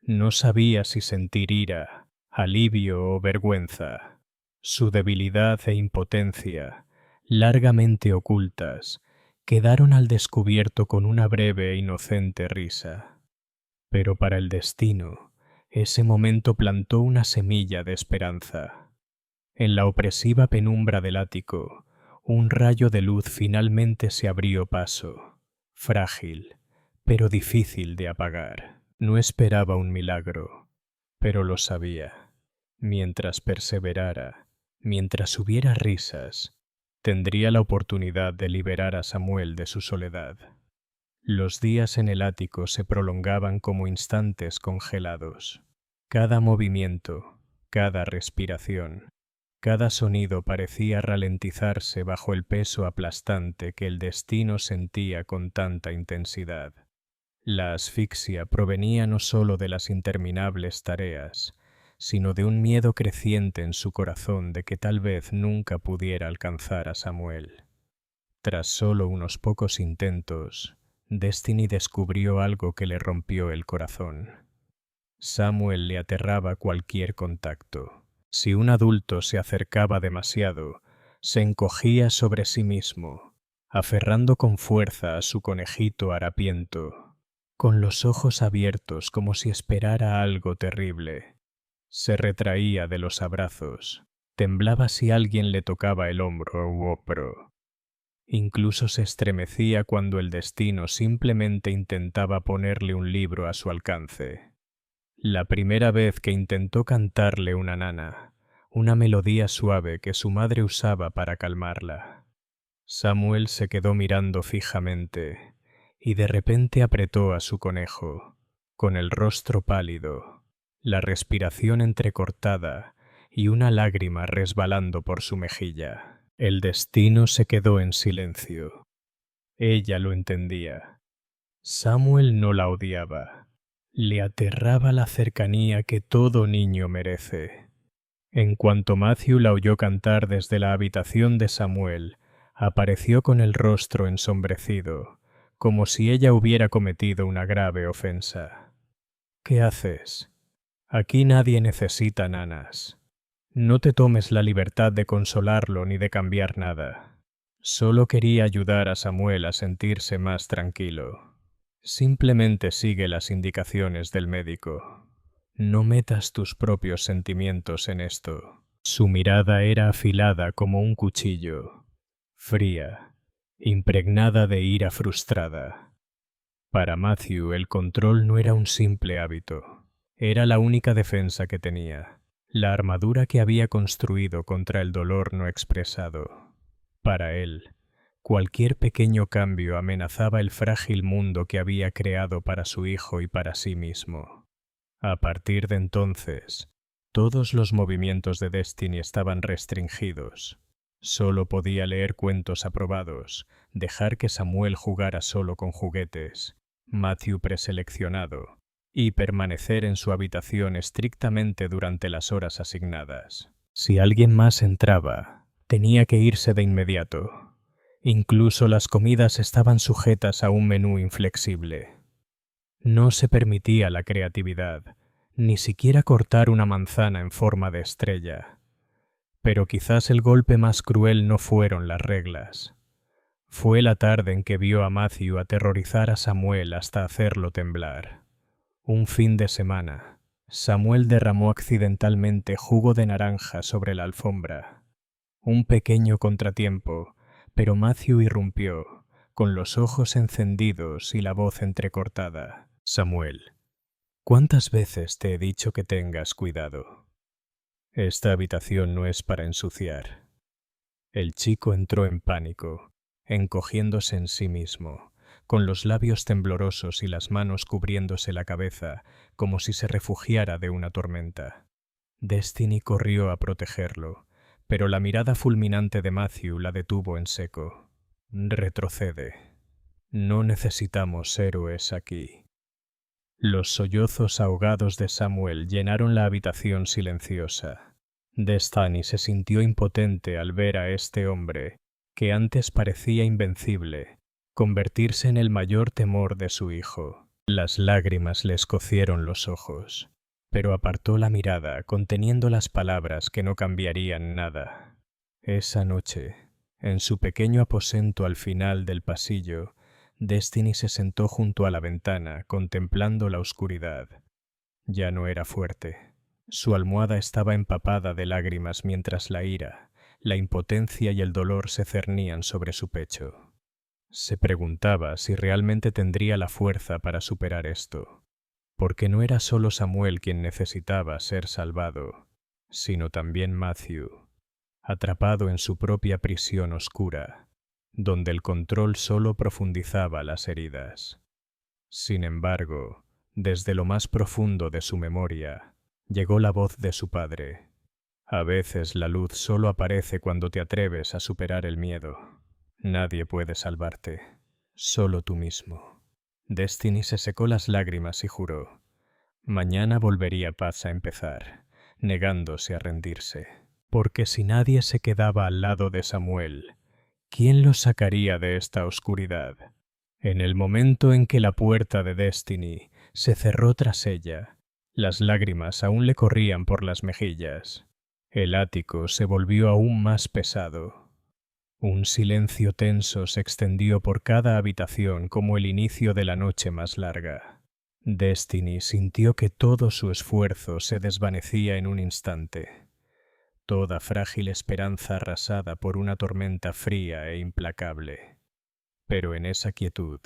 No sabía si sentir ira, alivio o vergüenza. Su debilidad e impotencia, largamente ocultas, quedaron al descubierto con una breve e inocente risa. Pero para el destino, ese momento plantó una semilla de esperanza. En la opresiva penumbra del ático, un rayo de luz finalmente se abrió paso, frágil, pero difícil de apagar. No esperaba un milagro, pero lo sabía. Mientras perseverara, mientras hubiera risas, tendría la oportunidad de liberar a Samuel de su soledad. Los días en el ático se prolongaban como instantes congelados. Cada movimiento, cada respiración, cada sonido parecía ralentizarse bajo el peso aplastante que el destino sentía con tanta intensidad. La asfixia provenía no solo de las interminables tareas, sino de un miedo creciente en su corazón de que tal vez nunca pudiera alcanzar a Samuel. Tras solo unos pocos intentos, Destiny descubrió algo que le rompió el corazón. Samuel le aterraba cualquier contacto. Si un adulto se acercaba demasiado, se encogía sobre sí mismo, aferrando con fuerza a su conejito harapiento, con los ojos abiertos como si esperara algo terrible. Se retraía de los abrazos, temblaba si alguien le tocaba el hombro u hombro. Incluso se estremecía cuando el destino simplemente intentaba ponerle un libro a su alcance. La primera vez que intentó cantarle una nana, una melodía suave que su madre usaba para calmarla. Samuel se quedó mirando fijamente y de repente apretó a su conejo, con el rostro pálido, la respiración entrecortada y una lágrima resbalando por su mejilla. El destino se quedó en silencio. Ella lo entendía. Samuel no la odiaba. Le aterraba la cercanía que todo niño merece. En cuanto Matthew la oyó cantar desde la habitación de Samuel, apareció con el rostro ensombrecido, como si ella hubiera cometido una grave ofensa. ¿Qué haces? Aquí nadie necesita nanas. No te tomes la libertad de consolarlo ni de cambiar nada. Solo quería ayudar a Samuel a sentirse más tranquilo. Simplemente sigue las indicaciones del médico. No metas tus propios sentimientos en esto. Su mirada era afilada como un cuchillo, fría, impregnada de ira frustrada. Para Matthew el control no era un simple hábito, era la única defensa que tenía. La armadura que había construido contra el dolor no expresado. Para él, cualquier pequeño cambio amenazaba el frágil mundo que había creado para su hijo y para sí mismo. A partir de entonces, todos los movimientos de Destiny estaban restringidos. Solo podía leer cuentos aprobados, dejar que Samuel jugara solo con juguetes, Matthew preseleccionado, y permanecer en su habitación estrictamente durante las horas asignadas. Si alguien más entraba, tenía que irse de inmediato. Incluso las comidas estaban sujetas a un menú inflexible. No se permitía la creatividad, ni siquiera cortar una manzana en forma de estrella. Pero quizás el golpe más cruel no fueron las reglas. Fue la tarde en que vio a Matthew aterrorizar a Samuel hasta hacerlo temblar. Un fin de semana, Samuel derramó accidentalmente jugo de naranja sobre la alfombra. Un pequeño contratiempo, pero Matthew irrumpió, con los ojos encendidos y la voz entrecortada. Samuel, ¿cuántas veces te he dicho que tengas cuidado? Esta habitación no es para ensuciar. El chico entró en pánico, encogiéndose en sí mismo, con los labios temblorosos y las manos cubriéndose la cabeza, como si se refugiara de una tormenta. Destiny corrió a protegerlo, pero la mirada fulminante de Matthew la detuvo en seco. Retrocede. No necesitamos héroes aquí. Los sollozos ahogados de Samuel llenaron la habitación silenciosa. Destiny se sintió impotente al ver a este hombre, que antes parecía invencible, convertirse en el mayor temor de su hijo. Las lágrimas le escocieron los ojos, pero apartó la mirada, conteniendo las palabras que no cambiarían nada. Esa noche, en su pequeño aposento al final del pasillo, Destiny se sentó junto a la ventana, contemplando la oscuridad. Ya no era fuerte. Su almohada estaba empapada de lágrimas mientras la ira, la impotencia y el dolor se cernían sobre su pecho. Se preguntaba si realmente tendría la fuerza para superar esto, porque no era solo Samuel quien necesitaba ser salvado, sino también Matthew, atrapado en su propia prisión oscura, donde el control solo profundizaba las heridas. Sin embargo, desde lo más profundo de su memoria, llegó la voz de su padre. A veces la luz solo aparece cuando te atreves a superar el miedo. Nadie puede salvarte, solo tú mismo. Destiny se secó las lágrimas y juró. Mañana volvería Paz a empezar, negándose a rendirse. Porque si nadie se quedaba al lado de Samuel, ¿quién lo sacaría de esta oscuridad? En el momento en que la puerta de Destiny se cerró tras ella, las lágrimas aún le corrían por las mejillas. El ático se volvió aún más pesado. Un silencio tenso se extendió por cada habitación como el inicio de la noche más larga. Destiny sintió que todo su esfuerzo se desvanecía en un instante. Toda frágil esperanza arrasada por una tormenta fría e implacable. Pero en esa quietud,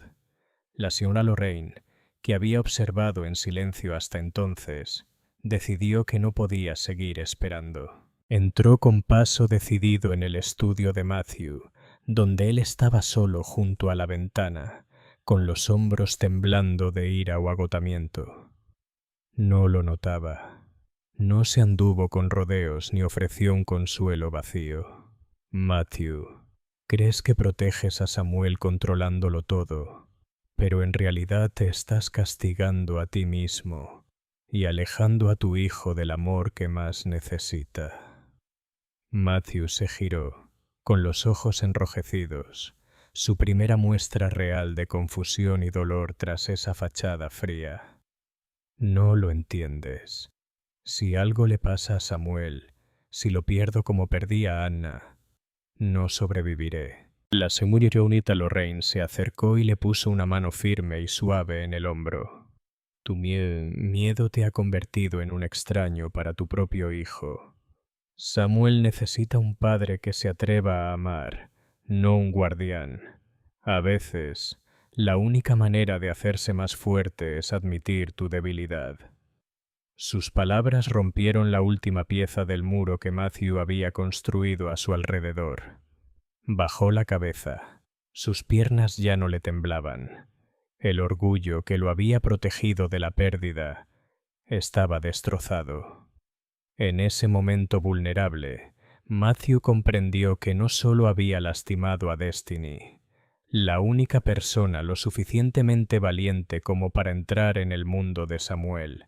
la señora Lorraine, que había observado en silencio hasta entonces, decidió que no podía seguir esperando. Entró con paso decidido en el estudio de Matthew, donde él estaba solo junto a la ventana, con los hombros temblando de ira o agotamiento. No lo notaba. No se anduvo con rodeos ni ofreció un consuelo vacío. Matthew, crees que proteges a Samuel controlándolo todo, pero en realidad te estás castigando a ti mismo y alejando a tu hijo del amor que más necesita. Matthew se giró, con los ojos enrojecidos, su primera muestra real de confusión y dolor tras esa fachada fría. No lo entiendes. Si algo le pasa a Samuel, si lo pierdo como perdí a Anna, no sobreviviré. La señorita Lorraine se acercó y le puso una mano firme y suave en el hombro. Tu miedo te ha convertido en un extraño para tu propio hijo. Samuel necesita un padre que se atreva a amar, no un guardián. A veces, la única manera de hacerse más fuerte es admitir tu debilidad. Sus palabras rompieron la última pieza del muro que Matthew había construido a su alrededor. Bajó la cabeza. Sus piernas ya no le temblaban. El orgullo que lo había protegido de la pérdida estaba destrozado. En ese momento vulnerable, Matthew comprendió que no solo había lastimado a Destiny, la única persona lo suficientemente valiente como para entrar en el mundo de Samuel,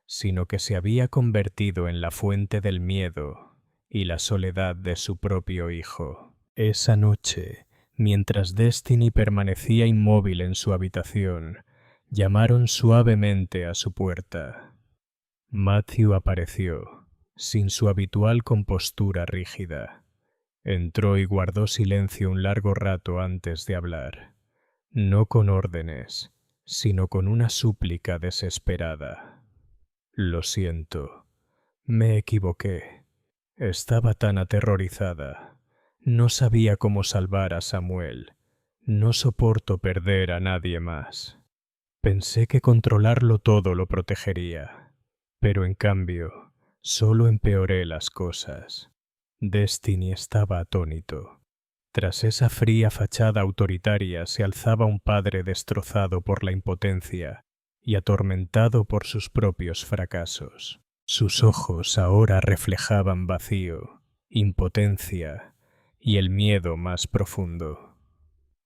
sino que se había convertido en la fuente del miedo y la soledad de su propio hijo. Esa noche, mientras Destiny permanecía inmóvil en su habitación, llamaron suavemente a su puerta. Matthew apareció, sin su habitual compostura rígida. Entró y guardó silencio un largo rato antes de hablar, no con órdenes, sino con una súplica desesperada. Lo siento, me equivoqué. Estaba tan aterrorizada. No sabía cómo salvar a Samuel. No soporto perder a nadie más. Pensé que controlarlo todo lo protegería, pero en cambio, solo empeoré las cosas. Destiny estaba atónito. Tras esa fría fachada autoritaria se alzaba un padre destrozado por la impotencia y atormentado por sus propios fracasos. Sus ojos ahora reflejaban vacío, impotencia y el miedo más profundo.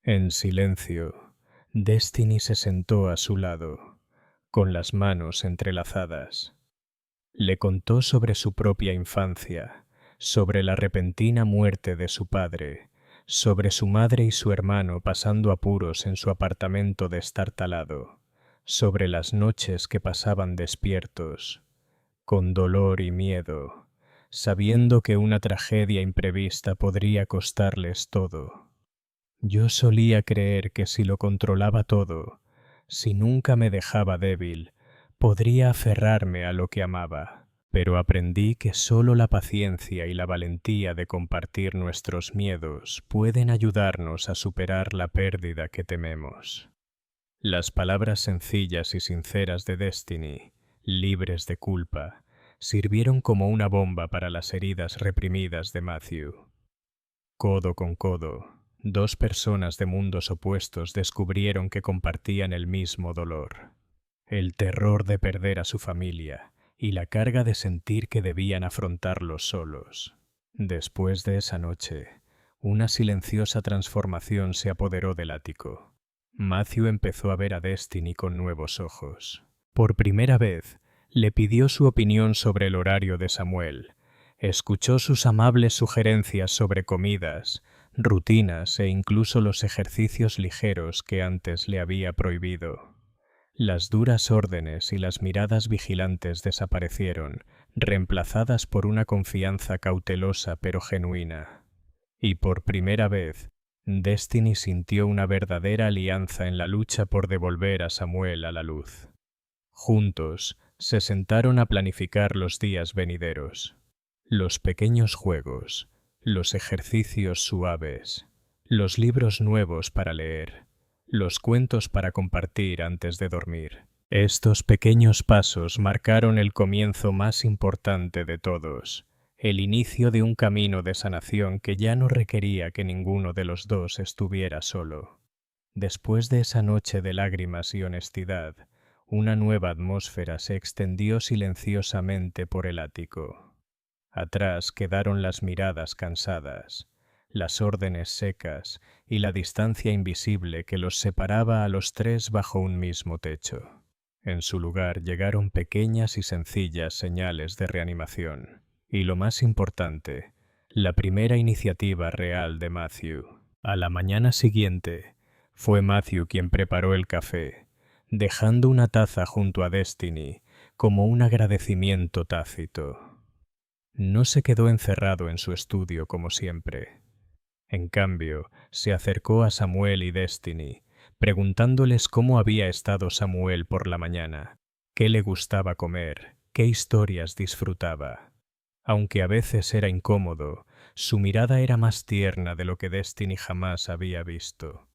En silencio, Destiny se sentó a su lado, con las manos entrelazadas. Le contó sobre su propia infancia, sobre la repentina muerte de su padre, sobre su madre y su hermano pasando apuros en su apartamento destartalado, sobre las noches que pasaban despiertos, con dolor y miedo, sabiendo que una tragedia imprevista podría costarles todo. Yo solía creer que si lo controlaba todo, si nunca me dejaba débil, podría aferrarme a lo que amaba, pero aprendí que solo la paciencia y la valentía de compartir nuestros miedos pueden ayudarnos a superar la pérdida que tememos. Las palabras sencillas y sinceras de Destiny, libres de culpa, sirvieron como una bomba para las heridas reprimidas de Matthew. Codo con codo, dos personas de mundos opuestos descubrieron que compartían el mismo dolor, el terror de perder a su familia y la carga de sentir que debían afrontarlo solos. Después de esa noche, una silenciosa transformación se apoderó del ático. Matthew empezó a ver a Destiny con nuevos ojos. Por primera vez, le pidió su opinión sobre el horario de Samuel. Escuchó sus amables sugerencias sobre comidas, rutinas e incluso los ejercicios ligeros que antes le había prohibido. Las duras órdenes y las miradas vigilantes desaparecieron, reemplazadas por una confianza cautelosa pero genuina. Y por primera vez, Destiny sintió una verdadera alianza en la lucha por devolver a Samuel a la luz. Juntos, se sentaron a planificar los días venideros. Los pequeños juegos, los ejercicios suaves, los libros nuevos para leer, los cuentos para compartir antes de dormir. Estos pequeños pasos marcaron el comienzo más importante de todos, el inicio de un camino de sanación que ya no requería que ninguno de los dos estuviera solo. Después de esa noche de lágrimas y honestidad, una nueva atmósfera se extendió silenciosamente por el ático. Atrás quedaron las miradas cansadas, las órdenes secas y la distancia invisible que los separaba a los tres bajo un mismo techo. En su lugar llegaron pequeñas y sencillas señales de reanimación. Y lo más importante, la primera iniciativa real de Matthew. A la mañana siguiente, fue Matthew quien preparó el café, dejando una taza junto a Destiny como un agradecimiento tácito. No se quedó encerrado en su estudio como siempre. En cambio, se acercó a Samuel y Destiny, preguntándoles cómo había estado Samuel por la mañana, qué le gustaba comer, qué historias disfrutaba. Aunque a veces era incómodo, su mirada era más tierna de lo que Destiny jamás había visto.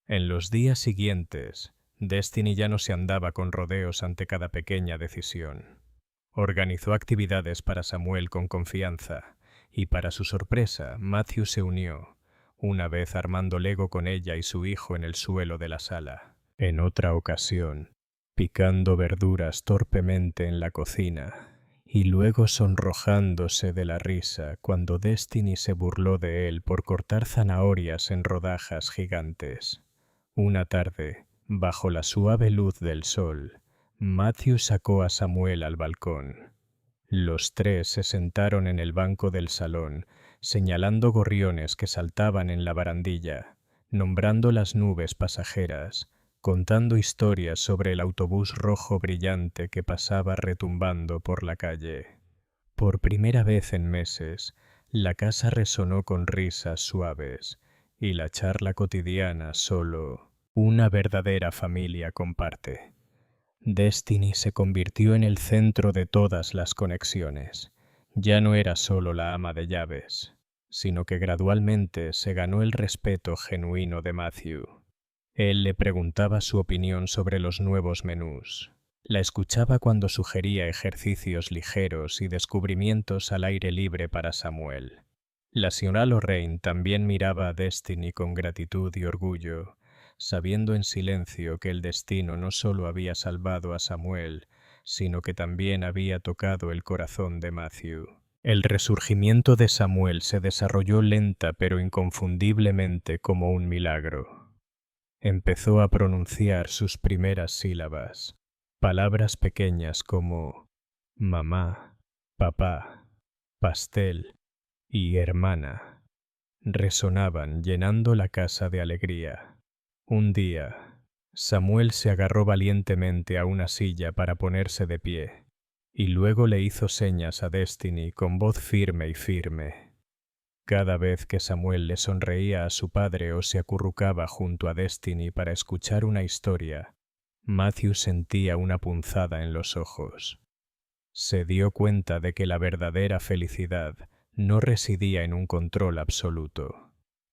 En los días siguientes, Destiny ya no se andaba con rodeos ante cada pequeña decisión. Organizó actividades para Samuel con confianza, y para su sorpresa, Matthew se unió, una vez armando Lego con ella y su hijo en el suelo de la sala. En otra ocasión, picando verduras torpemente en la cocina, y luego sonrojándose de la risa cuando Destiny se burló de él por cortar zanahorias en rodajas gigantes. Una tarde, bajo la suave luz del sol, Matthew sacó a Samuel al balcón. Los tres se sentaron en el banco del salón, señalando gorriones que saltaban en la barandilla, nombrando las nubes pasajeras, contando historias sobre el autobús rojo brillante que pasaba retumbando por la calle. Por primera vez en meses, la casa resonó con risas suaves, y la charla cotidiana solo una verdadera familia comparte. Destiny se convirtió en el centro de todas las conexiones. Ya no era solo la ama de llaves, sino que gradualmente se ganó el respeto genuino de Matthew. Él le preguntaba su opinión sobre los nuevos menús. La escuchaba cuando sugería ejercicios ligeros y descubrimientos al aire libre para Samuel. La señora Lorraine también miraba a Destiny con gratitud y orgullo, sabiendo en silencio que el destino no solo había salvado a Samuel, sino que también había tocado el corazón de Matthew. El resurgimiento de Samuel se desarrolló lenta pero inconfundiblemente como un milagro. Empezó a pronunciar sus primeras sílabas, palabras pequeñas como mamá, papá, pastel y hermana. Resonaban llenando la casa de alegría. Un día, Samuel se agarró valientemente a una silla para ponerse de pie, y luego le hizo señas a Destiny con voz firme y firme. Cada vez que Samuel le sonreía a su padre o se acurrucaba junto a Destiny para escuchar una historia, Matthew sentía una punzada en los ojos. Se dio cuenta de que la verdadera felicidad no residía en un control absoluto,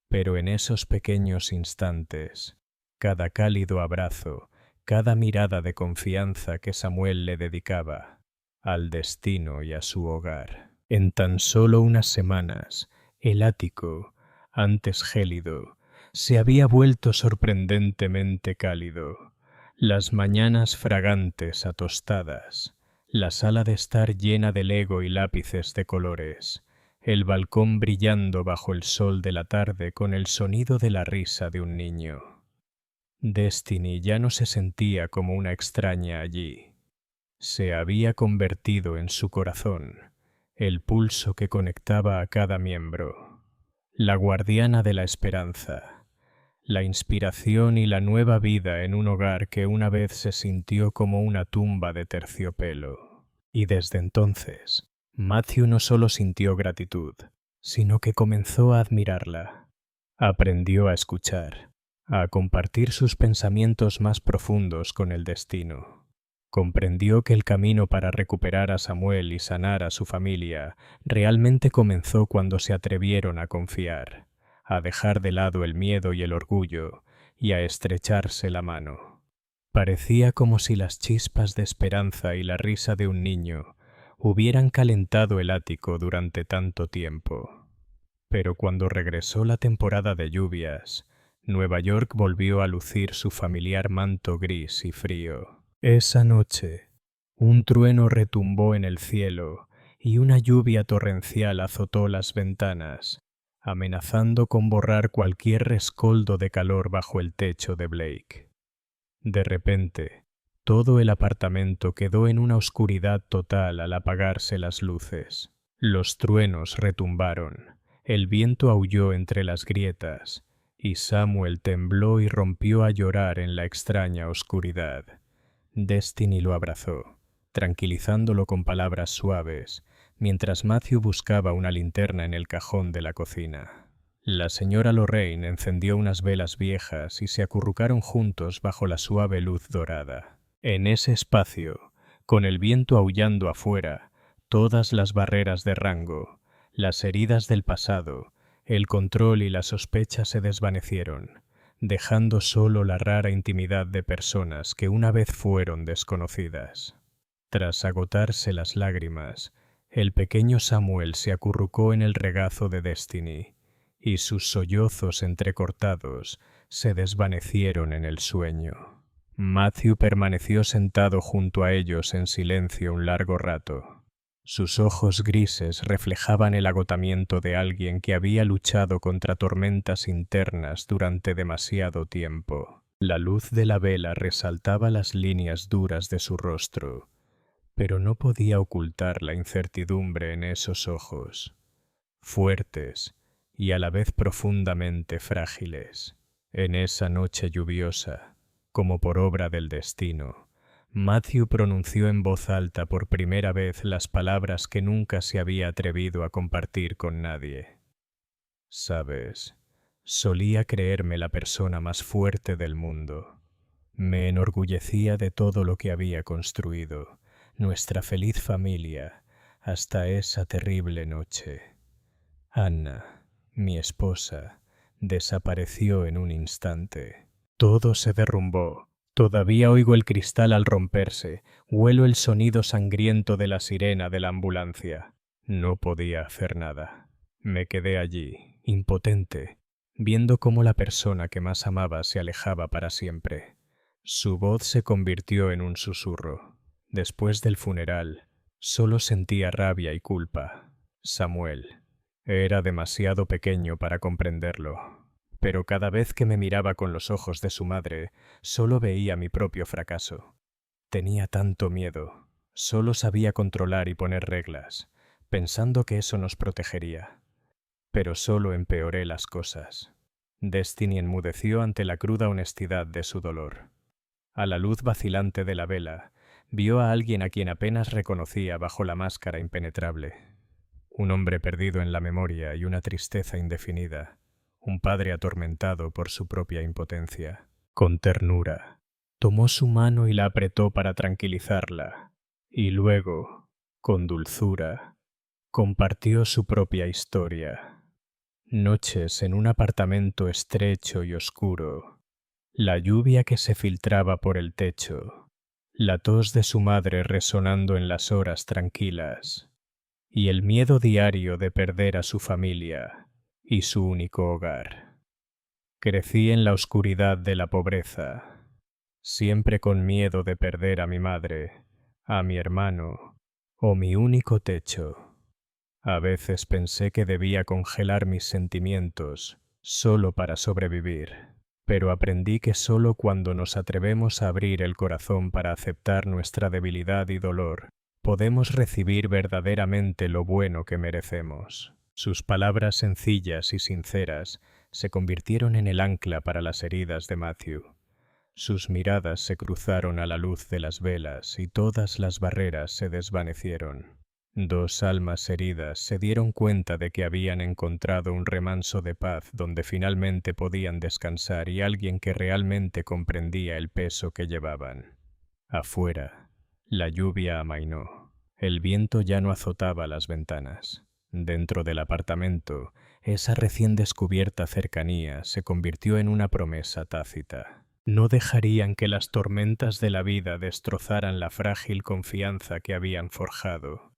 pero en esos pequeños instantes, cada cálido abrazo, cada mirada de confianza que Samuel le dedicaba al destino y a su hogar. En tan solo unas semanas, el ático, antes gélido, se había vuelto sorprendentemente cálido. Las mañanas fragantes a tostadas, la sala de estar llena de Lego y lápices de colores, el balcón brillando bajo el sol de la tarde con el sonido de la risa de un niño. Destiny ya no se sentía como una extraña allí. Se había convertido en su corazón, el pulso que conectaba a cada miembro, la guardiana de la esperanza, la inspiración y la nueva vida en un hogar que una vez se sintió como una tumba de terciopelo. Y desde entonces, Matthew no solo sintió gratitud, sino que comenzó a admirarla. Aprendió a escuchar, a compartir sus pensamientos más profundos con el destino. Comprendió que el camino para recuperar a Samuel y sanar a su familia realmente comenzó cuando se atrevieron a confiar, a dejar de lado el miedo y el orgullo y a estrecharse la mano. Parecía como si las chispas de esperanza y la risa de un niño hubieran calentado el ático durante tanto tiempo. Pero cuando regresó la temporada de lluvias, Nueva York volvió a lucir su familiar manto gris y frío. Esa noche, un trueno retumbó en el cielo y una lluvia torrencial azotó las ventanas, amenazando con borrar cualquier rescoldo de calor bajo el techo de Blake. De repente, todo el apartamento quedó en una oscuridad total al apagarse las luces. Los truenos retumbaron, el viento aulló entre las grietas, y Samuel tembló y rompió a llorar en la extraña oscuridad. Destiny lo abrazó, tranquilizándolo con palabras suaves, mientras Matthew buscaba una linterna en el cajón de la cocina. La señora Lorraine encendió unas velas viejas y se acurrucaron juntos bajo la suave luz dorada. En ese espacio, con el viento aullando afuera, todas las barreras de rango, las heridas del pasado, el control y la sospecha se desvanecieron, dejando solo la rara intimidad de personas que una vez fueron desconocidas. Tras agotarse las lágrimas, el pequeño Samuel se acurrucó en el regazo de Destiny, y sus sollozos entrecortados se desvanecieron en el sueño. Matthew permaneció sentado junto a ellos en silencio un largo rato. Sus ojos grises reflejaban el agotamiento de alguien que había luchado contra tormentas internas durante demasiado tiempo. La luz de la vela resaltaba las líneas duras de su rostro, pero no podía ocultar la incertidumbre en esos ojos, fuertes y a la vez profundamente frágiles. En esa noche lluviosa, como por obra del destino, Matthew pronunció en voz alta por primera vez las palabras que nunca se había atrevido a compartir con nadie. Sabes, solía creerme la persona más fuerte del mundo. Me enorgullecía de todo lo que había construido, nuestra feliz familia, hasta esa terrible noche. Anna, mi esposa, desapareció en un instante. Todo se derrumbó. Todavía oigo el cristal al romperse, huelo el sonido sangriento de la sirena de la ambulancia. No podía hacer nada. Me quedé allí, impotente, viendo cómo la persona que más amaba se alejaba para siempre. Su voz se convirtió en un susurro. Después del funeral, solo sentía rabia y culpa. Samuel. Era demasiado pequeño para comprenderlo, pero cada vez que me miraba con los ojos de su madre, solo veía mi propio fracaso. Tenía tanto miedo, solo sabía controlar y poner reglas, pensando que eso nos protegería. Pero solo empeoré las cosas. Destiny enmudeció ante la cruda honestidad de su dolor. A la luz vacilante de la vela, vio a alguien a quien apenas reconocía bajo la máscara impenetrable. Un hombre perdido en la memoria y una tristeza indefinida, un padre atormentado por su propia impotencia. Con ternura, tomó su mano y la apretó para tranquilizarla, y luego, con dulzura, compartió su propia historia. Noches en un apartamento estrecho y oscuro, la lluvia que se filtraba por el techo, la tos de su madre resonando en las horas tranquilas, y el miedo diario de perder a su familia y su único hogar. Crecí en la oscuridad de la pobreza, siempre con miedo de perder a mi madre, a mi hermano o mi único techo. A veces pensé que debía congelar mis sentimientos solo para sobrevivir, pero aprendí que solo cuando nos atrevemos a abrir el corazón para aceptar nuestra debilidad y dolor, podemos recibir verdaderamente lo bueno que merecemos. Sus palabras sencillas y sinceras se convirtieron en el ancla para las heridas de Matthew. Sus miradas se cruzaron a la luz de las velas y todas las barreras se desvanecieron. Dos almas heridas se dieron cuenta de que habían encontrado un remanso de paz donde finalmente podían descansar y alguien que realmente comprendía el peso que llevaban. Afuera, la lluvia amainó. El viento ya no azotaba las ventanas. Dentro del apartamento, esa recién descubierta cercanía se convirtió en una promesa tácita. No dejarían que las tormentas de la vida destrozaran la frágil confianza que habían forjado,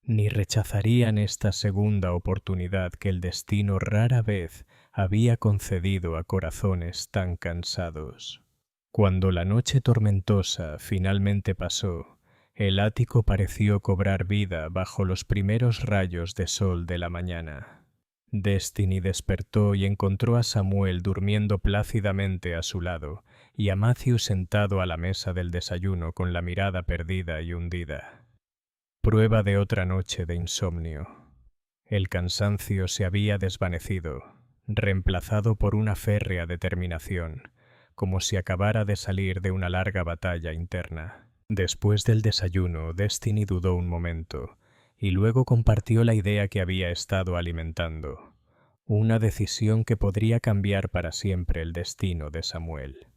ni rechazarían esta segunda oportunidad que el destino rara vez había concedido a corazones tan cansados. Cuando la noche tormentosa finalmente pasó, el ático pareció cobrar vida bajo los primeros rayos de sol de la mañana. Destiny despertó y encontró a Samuel durmiendo plácidamente a su lado y a Matthew sentado a la mesa del desayuno con la mirada perdida y hundida. Prueba de otra noche de insomnio. El cansancio se había desvanecido, reemplazado por una férrea determinación, como si acabara de salir de una larga batalla interna. Después del desayuno, Destiny dudó un momento, y luego compartió la idea que había estado alimentando, una decisión que podría cambiar para siempre el destino de Samuel.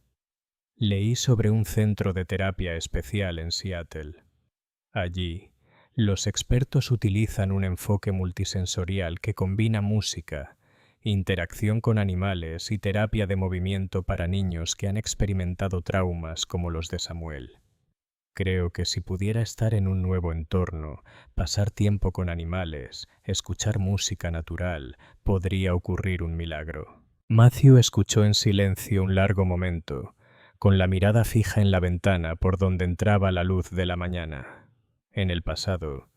Leí sobre un centro de terapia especial en Seattle. Allí, los expertos utilizan un enfoque multisensorial que combina música, interacción con animales y terapia de movimiento para niños que han experimentado traumas como los de Samuel. Creo que si pudiera estar en un nuevo entorno, pasar tiempo con animales, escuchar música natural, podría ocurrir un milagro. Matthew escuchó en silencio un largo momento, con la mirada fija en la ventana por donde entraba la luz de la mañana. En el pasado,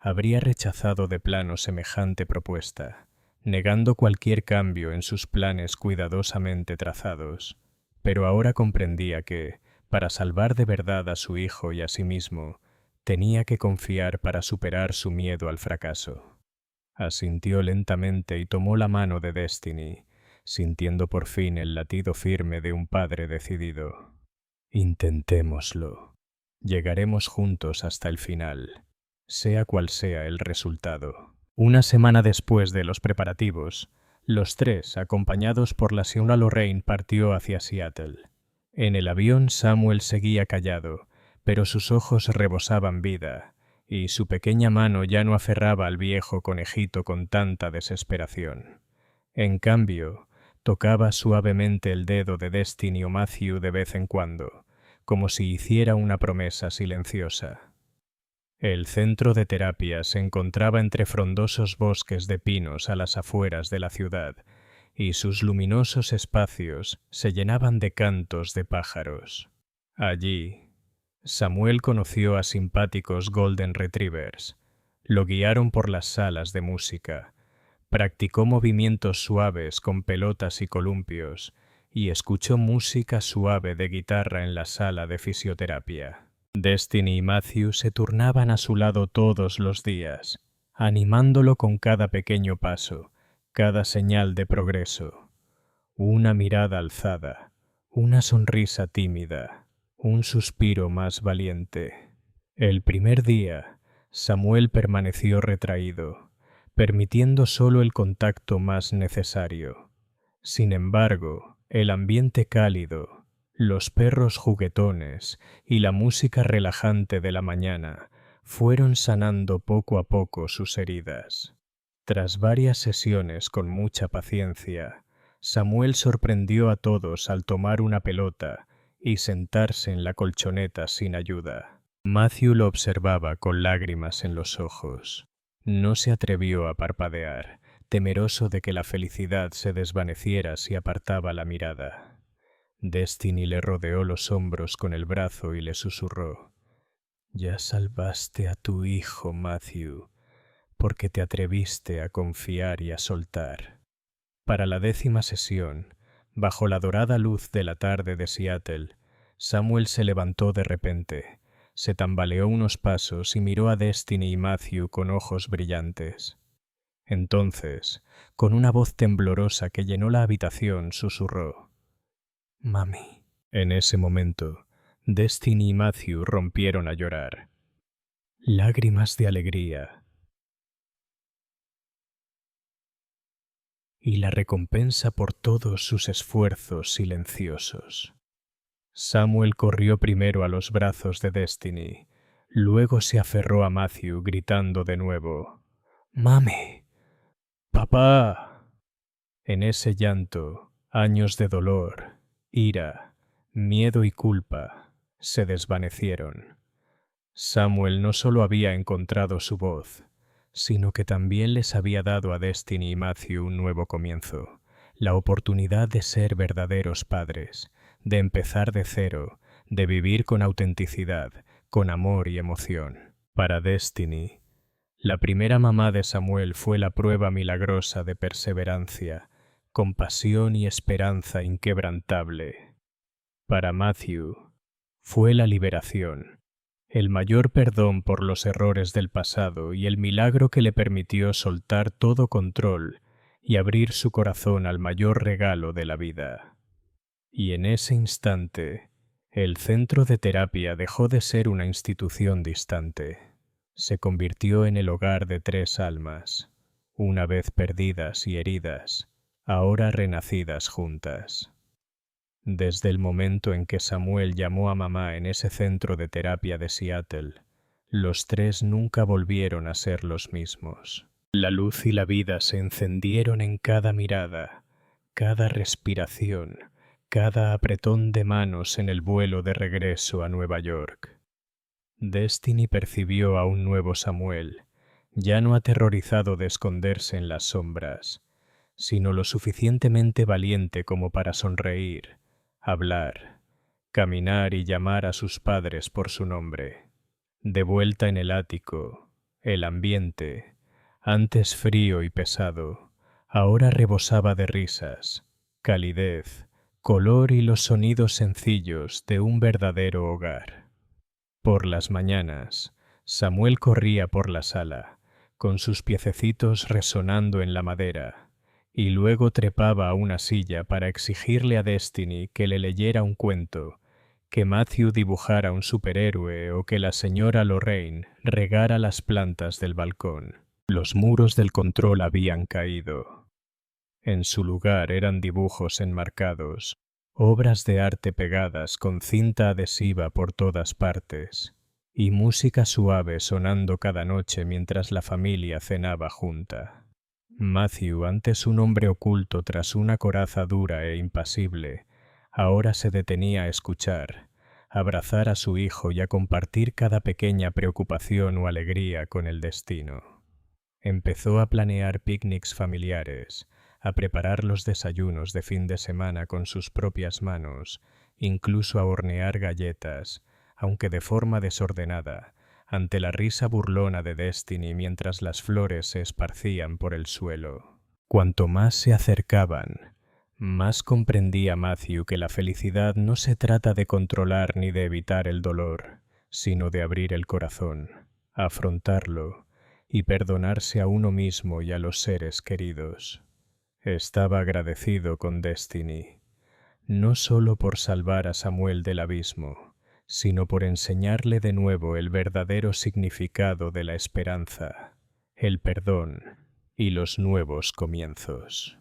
habría rechazado de plano semejante propuesta, negando cualquier cambio en sus planes cuidadosamente trazados, pero ahora comprendía que, para salvar de verdad a su hijo y a sí mismo, tenía que confiar para superar su miedo al fracaso. Asintió lentamente y tomó la mano de Destiny, sintiendo por fin el latido firme de un padre decidido. Intentémoslo. Llegaremos juntos hasta el final, sea cual sea el resultado. Una semana después de los preparativos, los tres, acompañados por la señora Lorraine, partió hacia Seattle. En el avión Samuel seguía callado, pero sus ojos rebosaban vida, y su pequeña mano ya no aferraba al viejo conejito con tanta desesperación. En cambio, tocaba suavemente el dedo de Destiny o Matthew de vez en cuando, como si hiciera una promesa silenciosa. El centro de terapia se encontraba entre frondosos bosques de pinos a las afueras de la ciudad, y sus luminosos espacios se llenaban de cantos de pájaros. Allí, Samuel conoció a simpáticos Golden Retrievers, lo guiaron por las salas de música, practicó movimientos suaves con pelotas y columpios y escuchó música suave de guitarra en la sala de fisioterapia. Destiny y Matthew se turnaban a su lado todos los días, animándolo con cada pequeño paso, cada señal de progreso. Una mirada alzada, una sonrisa tímida, un suspiro más valiente. El primer día, Samuel permaneció retraído, permitiendo solo el contacto más necesario. Sin embargo, el ambiente cálido, los perros juguetones y la música relajante de la mañana fueron sanando poco a poco sus heridas. Tras varias sesiones con mucha paciencia, Samuel sorprendió a todos al tomar una pelota y sentarse en la colchoneta sin ayuda. Matthew lo observaba con lágrimas en los ojos. No se atrevió a parpadear, temeroso de que la felicidad se desvaneciera si apartaba la mirada. Destiny le rodeó los hombros con el brazo y le susurró: «Ya salvaste a tu hijo, Matthew, porque te atreviste a confiar y a soltar». Para la 10ª sesión, bajo la dorada luz de la tarde de Seattle, Samuel se levantó de repente, se tambaleó unos pasos y miró a Destiny y Matthew con ojos brillantes. Entonces, con una voz temblorosa que llenó la habitación, susurró: «Mami». En ese momento, Destiny y Matthew rompieron a llorar. Lágrimas de alegría. Y la recompensa por todos sus esfuerzos silenciosos. Samuel corrió primero a los brazos de Destiny, luego se aferró a Matthew gritando de nuevo: «¡Mami! ¡Papá!». En ese llanto, años de dolor, ira, miedo y culpa se desvanecieron. Samuel no solo había encontrado su voz, sino que también les había dado a Destiny y Matthew un nuevo comienzo, la oportunidad de ser verdaderos padres, de empezar de cero, de vivir con autenticidad, con amor y emoción. Para Destiny, la primera mamá de Samuel fue la prueba milagrosa de perseverancia, compasión y esperanza inquebrantable. Para Matthew, fue la liberación, el mayor perdón por los errores del pasado y el milagro que le permitió soltar todo control y abrir su corazón al mayor regalo de la vida. Y en ese instante, el centro de terapia dejó de ser una institución distante. Se convirtió en el hogar de 3 almas, una vez perdidas y heridas, ahora renacidas juntas. Desde el momento en que Samuel llamó a mamá en ese centro de terapia de Seattle, los 3 nunca volvieron a ser los mismos. La luz y la vida se encendieron en cada mirada, cada respiración, cada apretón de manos en el vuelo de regreso a Nueva York. Destiny percibió a un nuevo Samuel, ya no aterrorizado de esconderse en las sombras, sino lo suficientemente valiente como para sonreír, hablar, caminar y llamar a sus padres por su nombre. De vuelta en el ático, El ambiente, antes frío y pesado, ahora rebosaba de risas, calidez, color y los sonidos sencillos de un verdadero hogar. Por las mañanas, Samuel corría por la sala, con sus piececitos resonando en la madera, y luego trepaba a una silla para exigirle a Destiny que le leyera un cuento, que Matthew dibujara un superhéroe o que la señora Lorraine regara las plantas del balcón. Los muros del control habían caído. En su lugar eran dibujos enmarcados, obras de arte pegadas con cinta adhesiva por todas partes, y música suave sonando cada noche mientras la familia cenaba junta. Matthew, antes un hombre oculto tras una coraza dura e impasible, ahora se detenía a escuchar, a abrazar a su hijo y a compartir cada pequeña preocupación o alegría con el destino. Empezó a planear picnics familiares, a preparar los desayunos de fin de semana con sus propias manos, incluso a hornear galletas, aunque de forma desordenada, ante la risa burlona de Destiny mientras las flores se esparcían por el suelo. Cuanto más se acercaban, más comprendía Matthew que la felicidad no se trata de controlar ni de evitar el dolor, sino de abrir el corazón, afrontarlo y perdonarse a uno mismo y a los seres queridos. Estaba agradecido con Destiny, no solo por salvar a Samuel del abismo, sino por enseñarle de nuevo el verdadero significado de la esperanza, el perdón y los nuevos comienzos.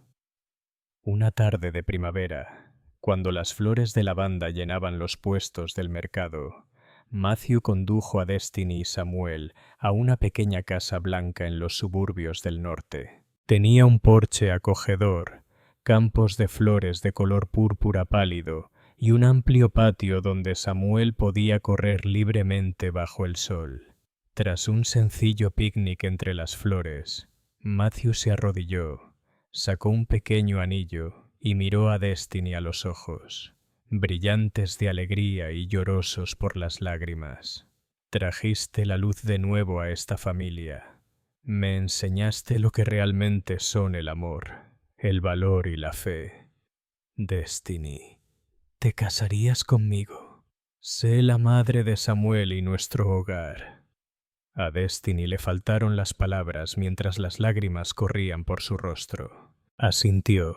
Una tarde de primavera, cuando las flores de lavanda llenaban los puestos del mercado, Matthew condujo a Destiny y Samuel a una pequeña casa blanca en los suburbios del norte. Tenía un porche acogedor, campos de flores de color púrpura pálido y un amplio patio donde Samuel podía correr libremente bajo el sol. Tras un sencillo picnic entre las flores, Matthew se arrodilló, sacó un pequeño anillo y miró a Destiny a los ojos, brillantes de alegría y llorosos por las lágrimas. Trajiste la luz de nuevo a esta familia. Me enseñaste lo que realmente son el amor, el valor y la fe. Destiny, ¿te casarías conmigo? Sé la madre de Samuel y nuestro hogar. A Destiny le faltaron las palabras mientras las lágrimas corrían por su rostro. Asintió.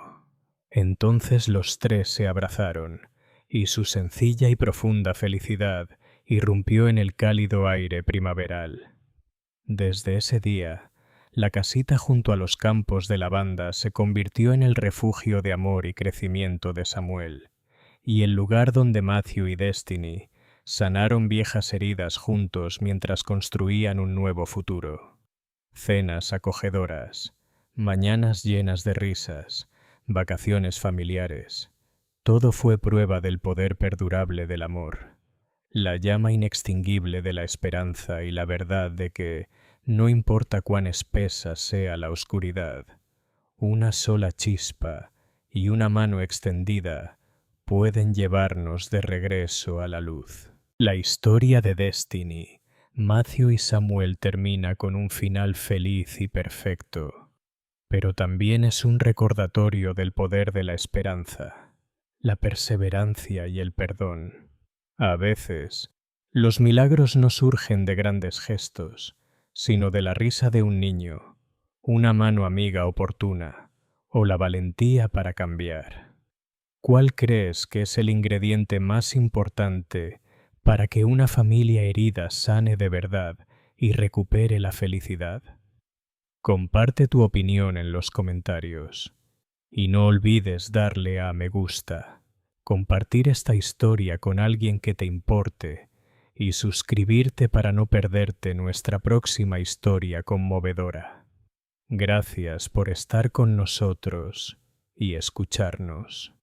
Entonces los tres se abrazaron, y su sencilla y profunda felicidad irrumpió en el cálido aire primaveral. Desde ese día, la casita junto a los campos de lavanda se convirtió en el refugio de amor y crecimiento de Samuel, y el lugar donde Matthew y Destiny sanaron viejas heridas juntos mientras construían un nuevo futuro. Cenas acogedoras, mañanas llenas de risas, vacaciones familiares. Todo fue prueba del poder perdurable del amor, la llama inextinguible de la esperanza y la verdad de que, no importa cuán espesa sea la oscuridad, una sola chispa y una mano extendida pueden llevarnos de regreso a la luz. La historia de Destiny, Matthew y Samuel termina con un final feliz y perfecto, pero también es un recordatorio del poder de la esperanza, la perseverancia y el perdón. A veces, los milagros no surgen de grandes gestos, sino de la risa de un niño, una mano amiga oportuna o la valentía para cambiar. ¿Cuál crees que es el ingrediente más importante para que una familia herida sane de verdad y recupere la felicidad? Comparte tu opinión en los comentarios y no olvides darle a me gusta, compartir esta historia con alguien que te importe y suscribirte para no perderte nuestra próxima historia conmovedora. Gracias por estar con nosotros y escucharnos.